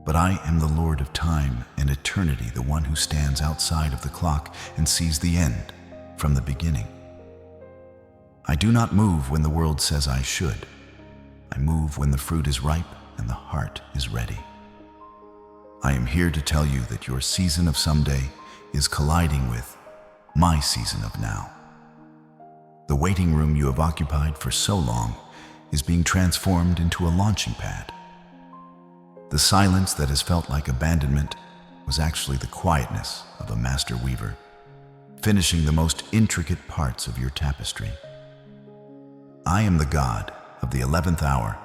But I am the Lord of time and eternity, the one who stands outside of the clock and sees the end from the beginning. I do not move when the world says I should. I move when the fruit is ripe and the heart is ready. I am here to tell you that your season of someday is colliding with my season of now. The waiting room you have occupied for so long is being transformed into a launching pad. The silence that has felt like abandonment was actually the quietness of a master weaver, finishing the most intricate parts of your tapestry. I am the God of the 11th hour,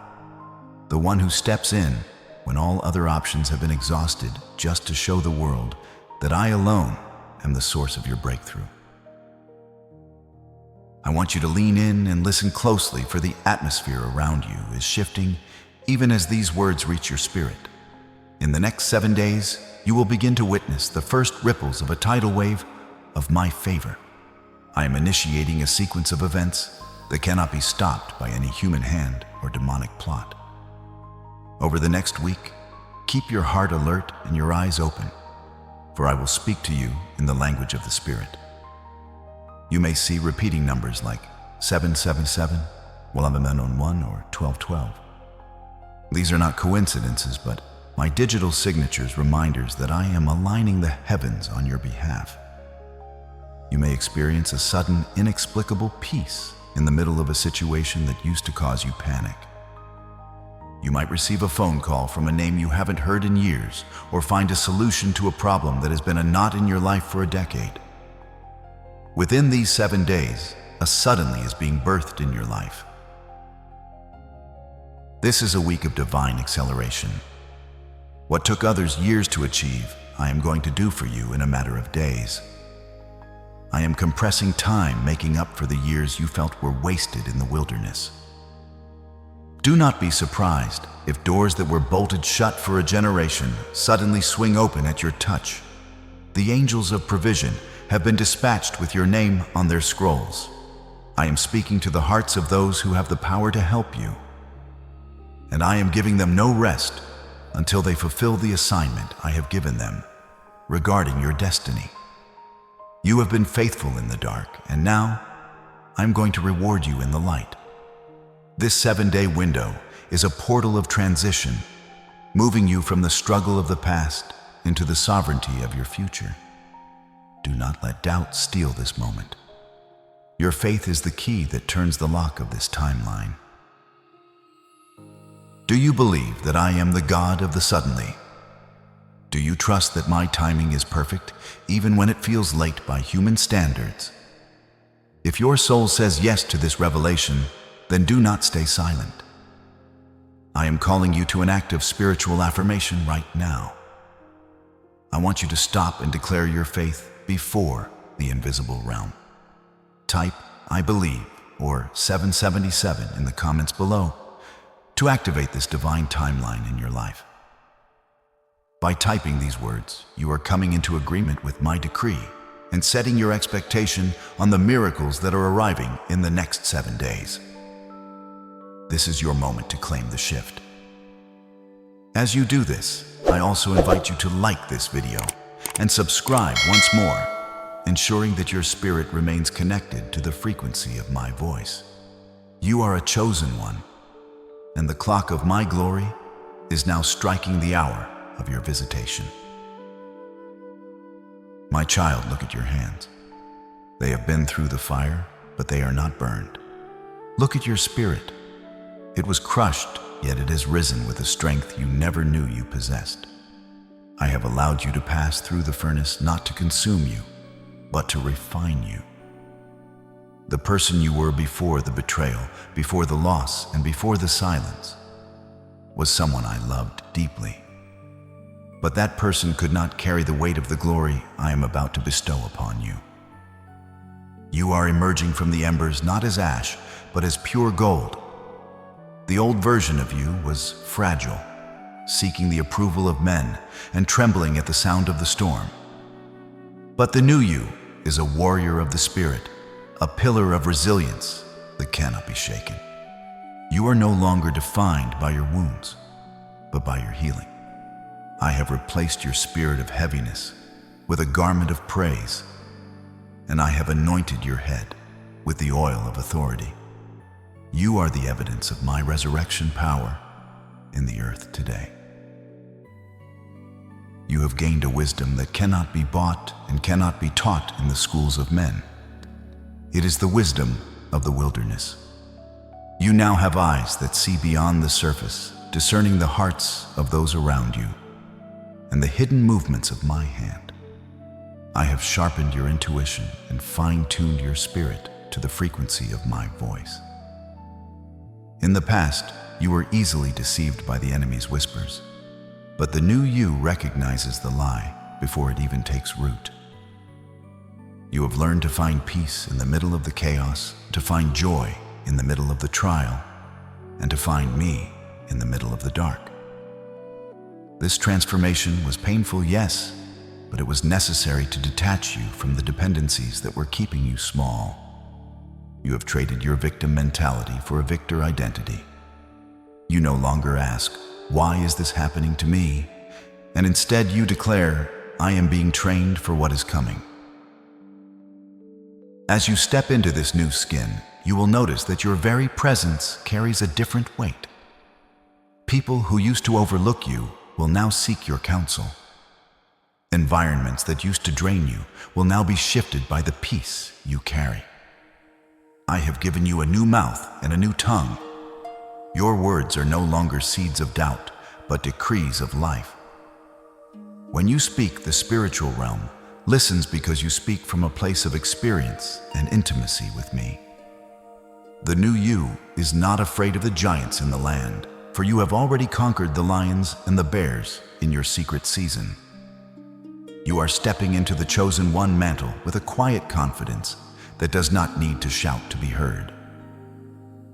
the one who steps in when all other options have been exhausted, just to show the world that I alone am the source of your breakthrough. I want you to lean in and listen closely, for the atmosphere around you is shifting even as these words reach your spirit. In the next 7 days, you will begin to witness the first ripples of a tidal wave of my favor. I am initiating a sequence of events that cannot be stopped by any human hand or demonic plot. Over the next week, keep your heart alert and your eyes open, for I will speak to you in the language of the Spirit. You may see repeating numbers like 777, 1111, or 1212. These are not coincidences, but my digital signatures, reminders that I am aligning the heavens on your behalf. You may experience a sudden, inexplicable peace in the middle of a situation that used to cause you panic. You might receive a phone call from a name you haven't heard in years, or find a solution to a problem that has been a knot in your life for a decade. Within these 7 days, a suddenly is being birthed in your life. This is a week of divine acceleration. What took others years to achieve, I am going to do for you in a matter of days. I am compressing time, making up for the years you felt were wasted in the wilderness. Do not be surprised if doors that were bolted shut for a generation suddenly swing open at your touch. The angels of provision have been dispatched with your name on their scrolls. I am speaking to the hearts of those who have the power to help you, and I am giving them no rest until they fulfill the assignment I have given them regarding your destiny. You have been faithful in the dark, and now I'm going to reward you in the light. This 7-day window is a portal of transition, moving you from the struggle of the past into the sovereignty of your future. Do not let doubt steal this moment. Your faith is the key that turns the lock of this timeline. Do you believe that I am the God of the suddenly? Do you trust that my timing is perfect, even when it feels late by human standards? If your soul says yes to this revelation, then do not stay silent. I am calling you to an act of spiritual affirmation right now. I want you to stop and declare your faith before the invisible realm. Type, I believe, or 777 in the comments below to activate this divine timeline in your life. By typing these words, you are coming into agreement with my decree and setting your expectation on the miracles that are arriving in the next 7 days. This is your moment to claim the shift. As you do this, I also invite you to like this video and subscribe once more, ensuring that your spirit remains connected to the frequency of my voice. You are a chosen one, and the clock of my glory is now striking the hour of your visitation. My child, look at your hands. They have been through the fire, but they are not burned. Look at your spirit. It was crushed, yet it has risen with a strength you never knew you possessed. I have allowed you to pass through the furnace not to consume you, but to refine you. The person you were before the betrayal, before the loss, and before the silence was someone I loved deeply. But that person could not carry the weight of the glory I am about to bestow upon you. You are emerging from the embers not as ash, but as pure gold. The old version of you was fragile, seeking the approval of men and trembling at the sound of the storm. But the new you is a warrior of the spirit, a pillar of resilience that cannot be shaken. You are no longer defined by your wounds, but by your healing. I have replaced your spirit of heaviness with a garment of praise, and I have anointed your head with the oil of authority. You are the evidence of my resurrection power in the earth today. You have gained a wisdom that cannot be bought and cannot be taught in the schools of men. It is the wisdom of the wilderness. You now have eyes that see beyond the surface, discerning the hearts of those around you and the hidden movements of my hand. I have sharpened your intuition and fine-tuned your spirit to the frequency of my voice. In the past, you were easily deceived by the enemy's whispers, but the new you recognizes the lie before it even takes root. You have learned to find peace in the middle of the chaos, to find joy in the middle of the trial, and to find me in the middle of the dark. This transformation was painful, yes, but it was necessary to detach you from the dependencies that were keeping you small. You have traded your victim mentality for a victor identity. You no longer ask, "Why is this happening to me?" And instead you declare, "I am being trained for what is coming." As you step into this new skin, you will notice that your very presence carries a different weight. People who used to overlook you will now seek your counsel. Environments that used to drain you will now be shifted by the peace you carry. I have given you a new mouth and a new tongue. Your words are no longer seeds of doubt, but decrees of life. When you speak, the spiritual realm listens because you speak from a place of experience and intimacy with me. The new you is not afraid of the giants in the land, for you have already conquered the lions and the bears in your secret season. You are stepping into the chosen one mantle with a quiet confidence that does not need to shout to be heard.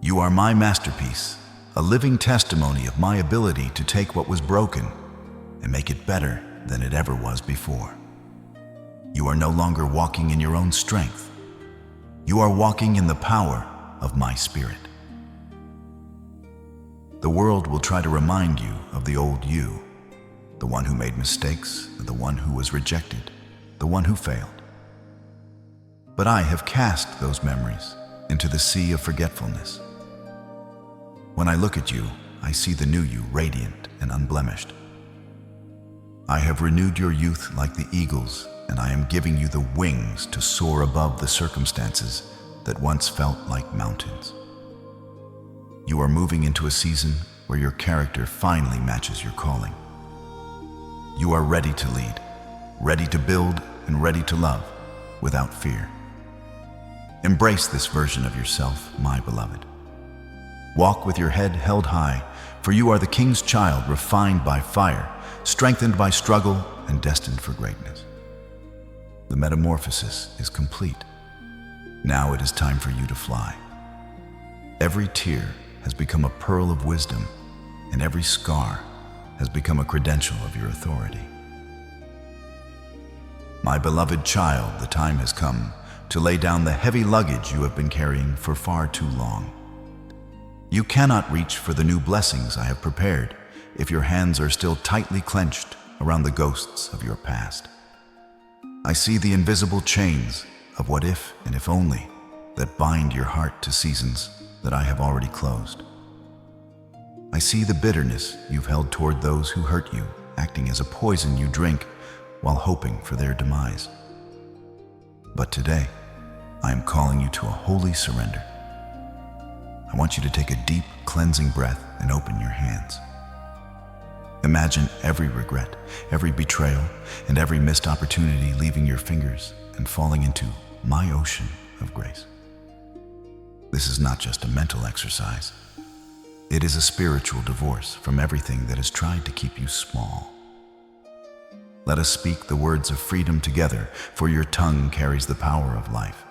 You are my masterpiece, a living testimony of my ability to take what was broken and make it better than it ever was before. You are no longer walking in your own strength. You are walking in the power of my spirit. The world will try to remind you of the old you, the one who made mistakes, the one who was rejected, the one who failed. But I have cast those memories into the sea of forgetfulness. When I look at you, I see the new you, radiant and unblemished. I have renewed your youth like the eagles, and I am giving you the wings to soar above the circumstances that once felt like mountains. You are moving into a season where your character finally matches your calling. You are ready to lead, ready to build, and ready to love without fear. Embrace this version of yourself, my beloved. Walk with your head held high, for you are the King's child, refined by fire, strengthened by struggle, and destined for greatness. The metamorphosis is complete. Now it is time for you to fly. Every tear has become a pearl of wisdom, and every scar has become a credential of your authority. My beloved child, the time has come to lay down the heavy luggage you have been carrying for far too long. You cannot reach for the new blessings I have prepared if your hands are still tightly clenched around the ghosts of your past. I see the invisible chains of what if and if only that bind your heart to seasons that I have already closed. I see the bitterness you've held toward those who hurt you, acting as a poison you drink while hoping for their demise. But today, I am calling you to a holy surrender. I want you to take a deep, cleansing breath and open your hands. Imagine every regret, every betrayal, and every missed opportunity leaving your fingers and falling into my ocean of grace. This is not just a mental exercise. It is a spiritual divorce from everything that has tried to keep you small. Let us speak the words of freedom together, for your tongue carries the power of life.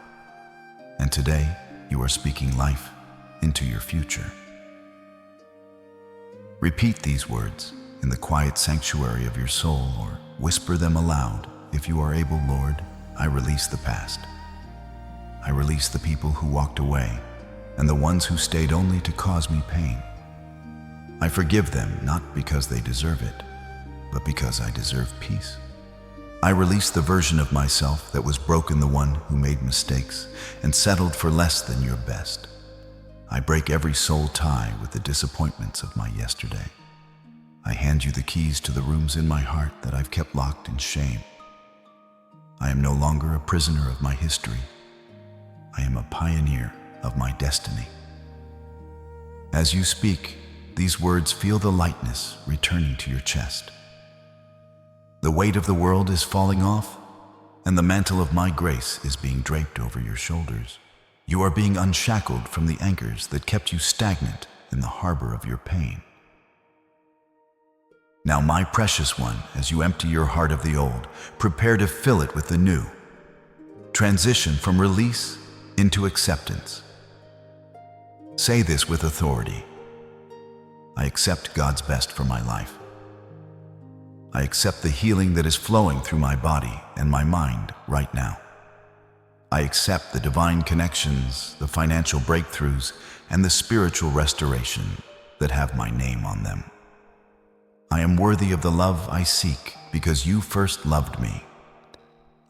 And today, you are speaking life into your future. Repeat these words in the quiet sanctuary of your soul, or whisper them aloud if you are able. Lord, I release the past. I release the people who walked away and the ones who stayed only to cause me pain. I forgive them not because they deserve it, but because I deserve peace. I release the version of myself that was broken, the one who made mistakes and settled for less than your best. I break every soul tie with the disappointments of my yesterday. I hand you the keys to the rooms in my heart that I've kept locked in shame. I am no longer a prisoner of my history. I am a pioneer of my destiny. As you speak these words, feel the lightness returning to your chest. The weight of the world is falling off, and the mantle of my grace is being draped over your shoulders. You are being unshackled from the anchors that kept you stagnant in the harbor of your pain. Now, my precious one, as you empty your heart of the old, prepare to fill it with the new. Transition from release into acceptance. Say this with authority. I accept God's best for my life. I accept the healing that is flowing through my body and my mind right now. I accept the divine connections, the financial breakthroughs, and the spiritual restoration that have my name on them. I am worthy of the love I seek because you first loved me.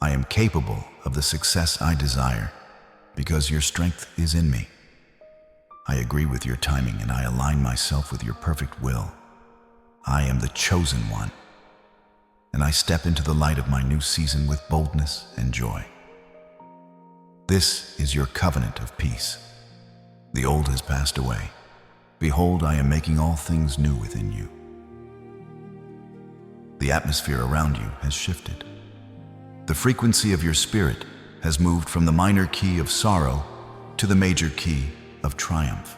I am capable of the success I desire because your strength is in me. I agree with your timing and I align myself with your perfect will. I am the chosen one, and I step into the light of my new season with boldness and joy. This is your covenant of peace. The old has passed away. Behold, I am making all things new within you. The atmosphere around you has shifted. The frequency of your spirit has moved from the minor key of sorrow to the major key of triumph.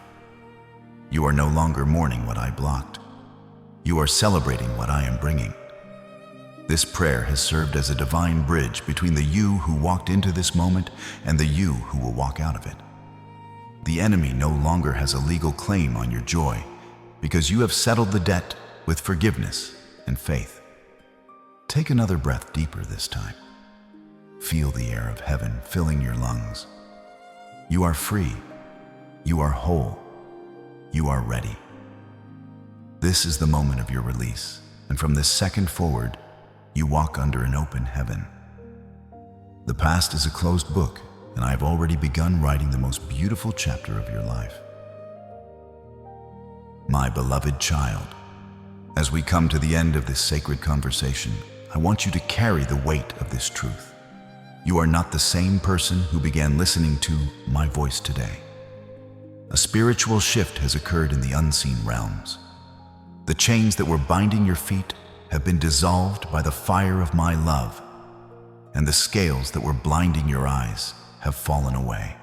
You are no longer mourning what I blocked. You are celebrating what I am bringing. This prayer has served as a divine bridge between the you who walked into this moment and the you who will walk out of it. The enemy no longer has a legal claim on your joy because you have settled the debt with forgiveness and faith. Take another breath deeper this time. Feel the air of heaven filling your lungs. You are free. You are whole. You are ready. This is the moment of your release, and from this second forward, you walk under an open heaven. The past is a closed book, and I have already begun writing the most beautiful chapter of your life. My beloved child, as we come to the end of this sacred conversation, I want you to carry the weight of this truth. You are not the same person who began listening to my voice today. A spiritual shift has occurred in the unseen realms. The chains that were binding your feet have been dissolved by the fire of my love, and the scales that were blinding your eyes have fallen away.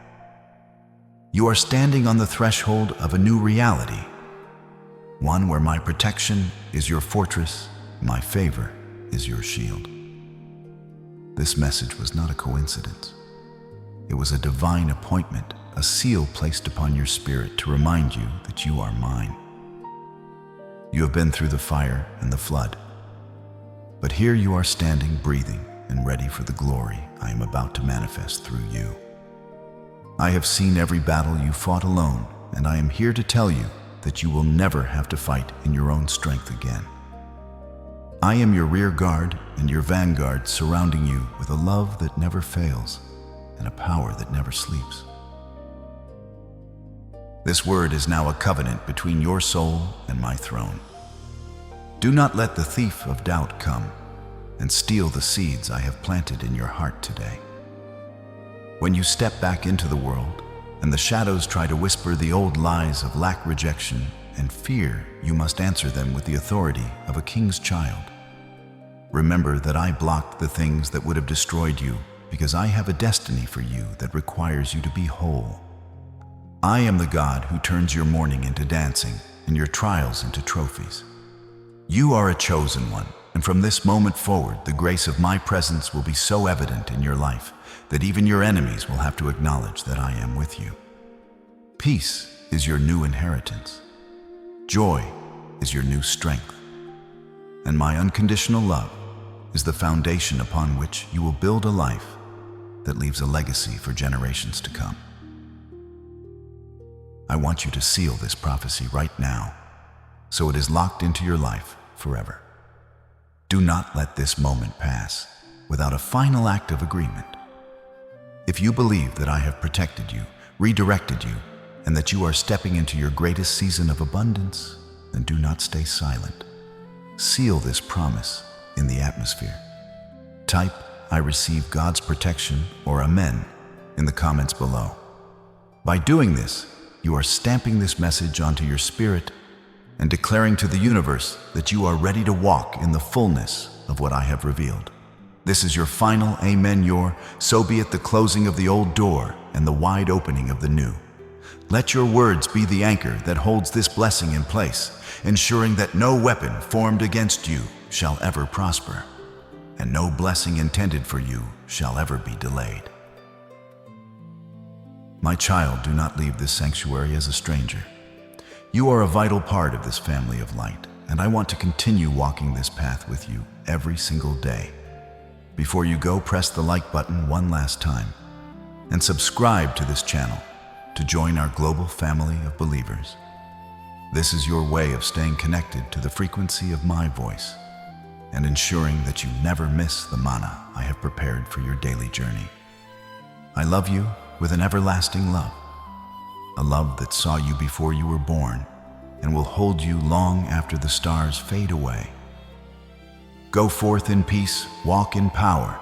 You are standing on the threshold of a new reality, one where my protection is your fortress, my favor is your shield. This message was not a coincidence. It was a divine appointment a seal placed upon your spirit to remind you that you are mine. You have been through the fire and the flood, but here you are standing, breathing, and ready for the glory I am about to manifest through you. I have seen every battle you fought alone, and I am here to tell you that you will never have to fight in your own strength again. I am your rear guard and your vanguard, surrounding you with a love that never fails and a power that never sleeps. This word is now a covenant between your soul and my throne. Do not let the thief of doubt come and steal the seeds I have planted in your heart today. When you step back into the world and the shadows try to whisper the old lies of lack, rejection, and fear, you must answer them with the authority of a king's child. Remember that I blocked the things that would have destroyed you because I have a destiny for you that requires you to be whole. I am the God who turns your mourning into dancing and your trials into trophies. You are a chosen one, and from this moment forward, the grace of my presence will be so evident in your life that even your enemies will have to acknowledge that I am with you. Peace is your new inheritance. Joy is your new strength. And my unconditional love is the foundation upon which you will build a life that leaves a legacy for generations to come. I want you to seal this prophecy right now, so it is locked into your life forever. Do not let this moment pass without a final act of agreement. If you believe that I have protected you, redirected you, and that you are stepping into your greatest season of abundance, then do not stay silent. Seal this promise in the atmosphere. Type, "I receive God's protection," or "Amen" in the comments below. By doing this, you are stamping this message onto your spirit and declaring to the universe that you are ready to walk in the fullness of what I have revealed. This is your final amen, so be it the closing of the old door and the wide opening of the new. Let your words be the anchor that holds this blessing in place, ensuring that no weapon formed against you shall ever prosper, and no blessing intended for you shall ever be delayed. My child, do not leave this sanctuary as a stranger. You are a vital part of this family of light, and I want to continue walking this path with you every single day. Before you go, press the like button one last time and subscribe to this channel to join our global family of believers. This is your way of staying connected to the frequency of my voice and ensuring that you never miss the manna I have prepared for your daily journey. I love you with an everlasting love, a love that saw you before you were born and will hold you long after the stars fade away. Go forth in peace, walk in power,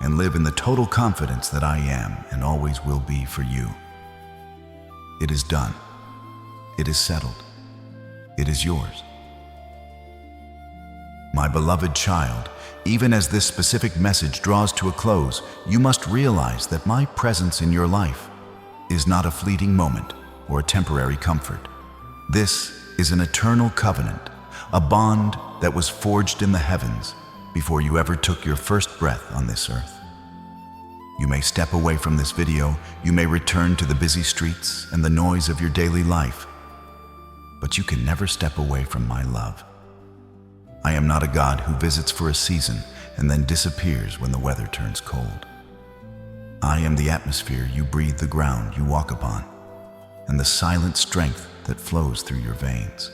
and live in the total confidence that I am and always will be for you. It is done. It is settled. It is yours. My beloved child, even as this specific message draws to a close, you must realize that my presence in your life is not a fleeting moment or a temporary comfort. This is an eternal covenant, a bond that was forged in the heavens before you ever took your first breath on this earth. You may step away from this video, you may return to the busy streets and the noise of your daily life, but you can never step away from my love. I am not a God who visits for a season and then disappears when the weather turns cold. I am the atmosphere you breathe, the ground you walk upon, and the silent strength that flows through your veins.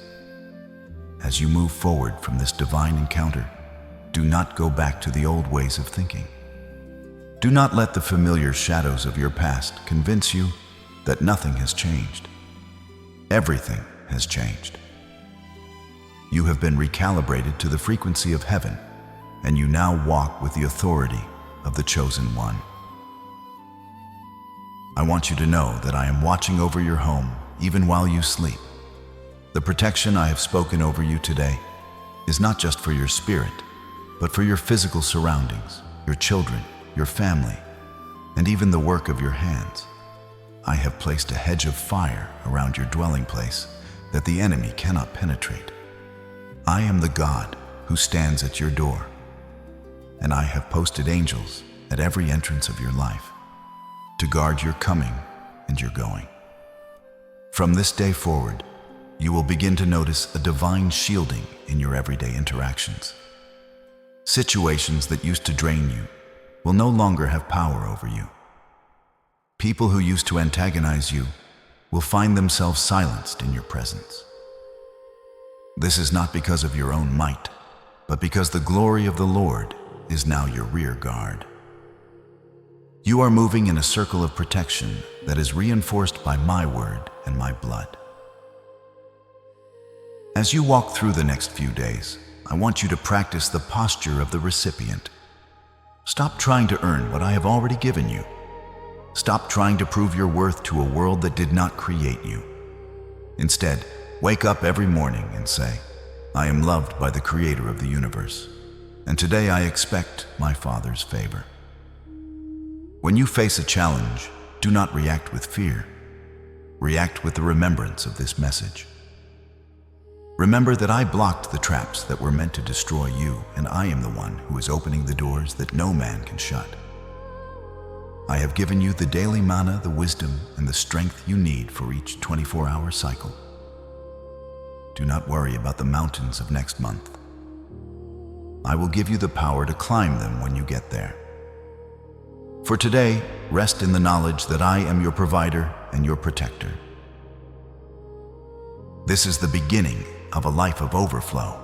As you move forward from this divine encounter, do not go back to the old ways of thinking. Do not let the familiar shadows of your past convince you that nothing has changed. Everything has changed. You have been recalibrated to the frequency of heaven, and you now walk with the authority of the chosen one. I want you to know that I am watching over your home even while you sleep. The protection I have spoken over you today is not just for your spirit, but for your physical surroundings, your children, your family, and even the work of your hands. I have placed a hedge of fire around your dwelling place that the enemy cannot penetrate. I am the God who stands at your door, and I have posted angels at every entrance of your life to guard your coming and you're going. From this day forward, you will begin to notice a divine shielding in your everyday interactions. Situations that used to drain you will no longer have power over you. People who used to antagonize you will find themselves silenced in your presence. This is not because of your own might, but because the glory of the Lord is now your rear guard. You are moving in a circle of protection that is reinforced by my word and my blood. As you walk through the next few days, I want you to practice the posture of the recipient. Stop trying to earn what I have already given you. Stop trying to prove your worth to a world that did not create you. Instead, wake up every morning and say, I am loved by the Creator of the universe, and today I expect my Father's favor. When you face a challenge, do not react with fear. React with the remembrance of this message. Remember that I blocked the traps that were meant to destroy you, and I am the one who is opening the doors that no man can shut. I have given you the daily manna, the wisdom, and the strength you need for each 24-hour cycle. Do not worry about the mountains of next month. I will give you the power to climb them when you get there. For today, rest in the knowledge that I am your provider and your protector. This is the beginning of a life of overflow.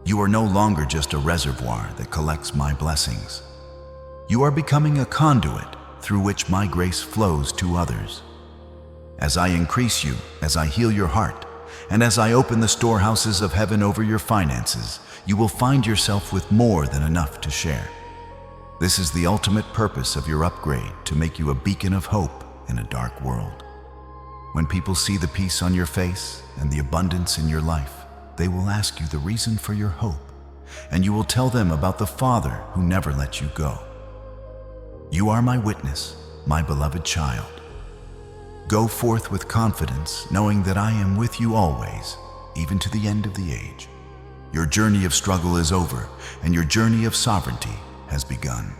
You are no longer just a reservoir that collects my blessings. You are becoming a conduit through which my grace flows to others. As I increase you, as I heal your heart, and as I open the storehouses of heaven over your finances, you will find yourself with more than enough to share. This is the ultimate purpose of your upgrade, to make you a beacon of hope in a dark world. When people see the peace on your face and the abundance in your life, they will ask you the reason for your hope, and you will tell them about the Father who never let you go. You are my witness, my beloved child. Go forth with confidence, knowing that I am with you always, even to the end of the age. Your journey of struggle is over, and your journey of sovereignty has begun.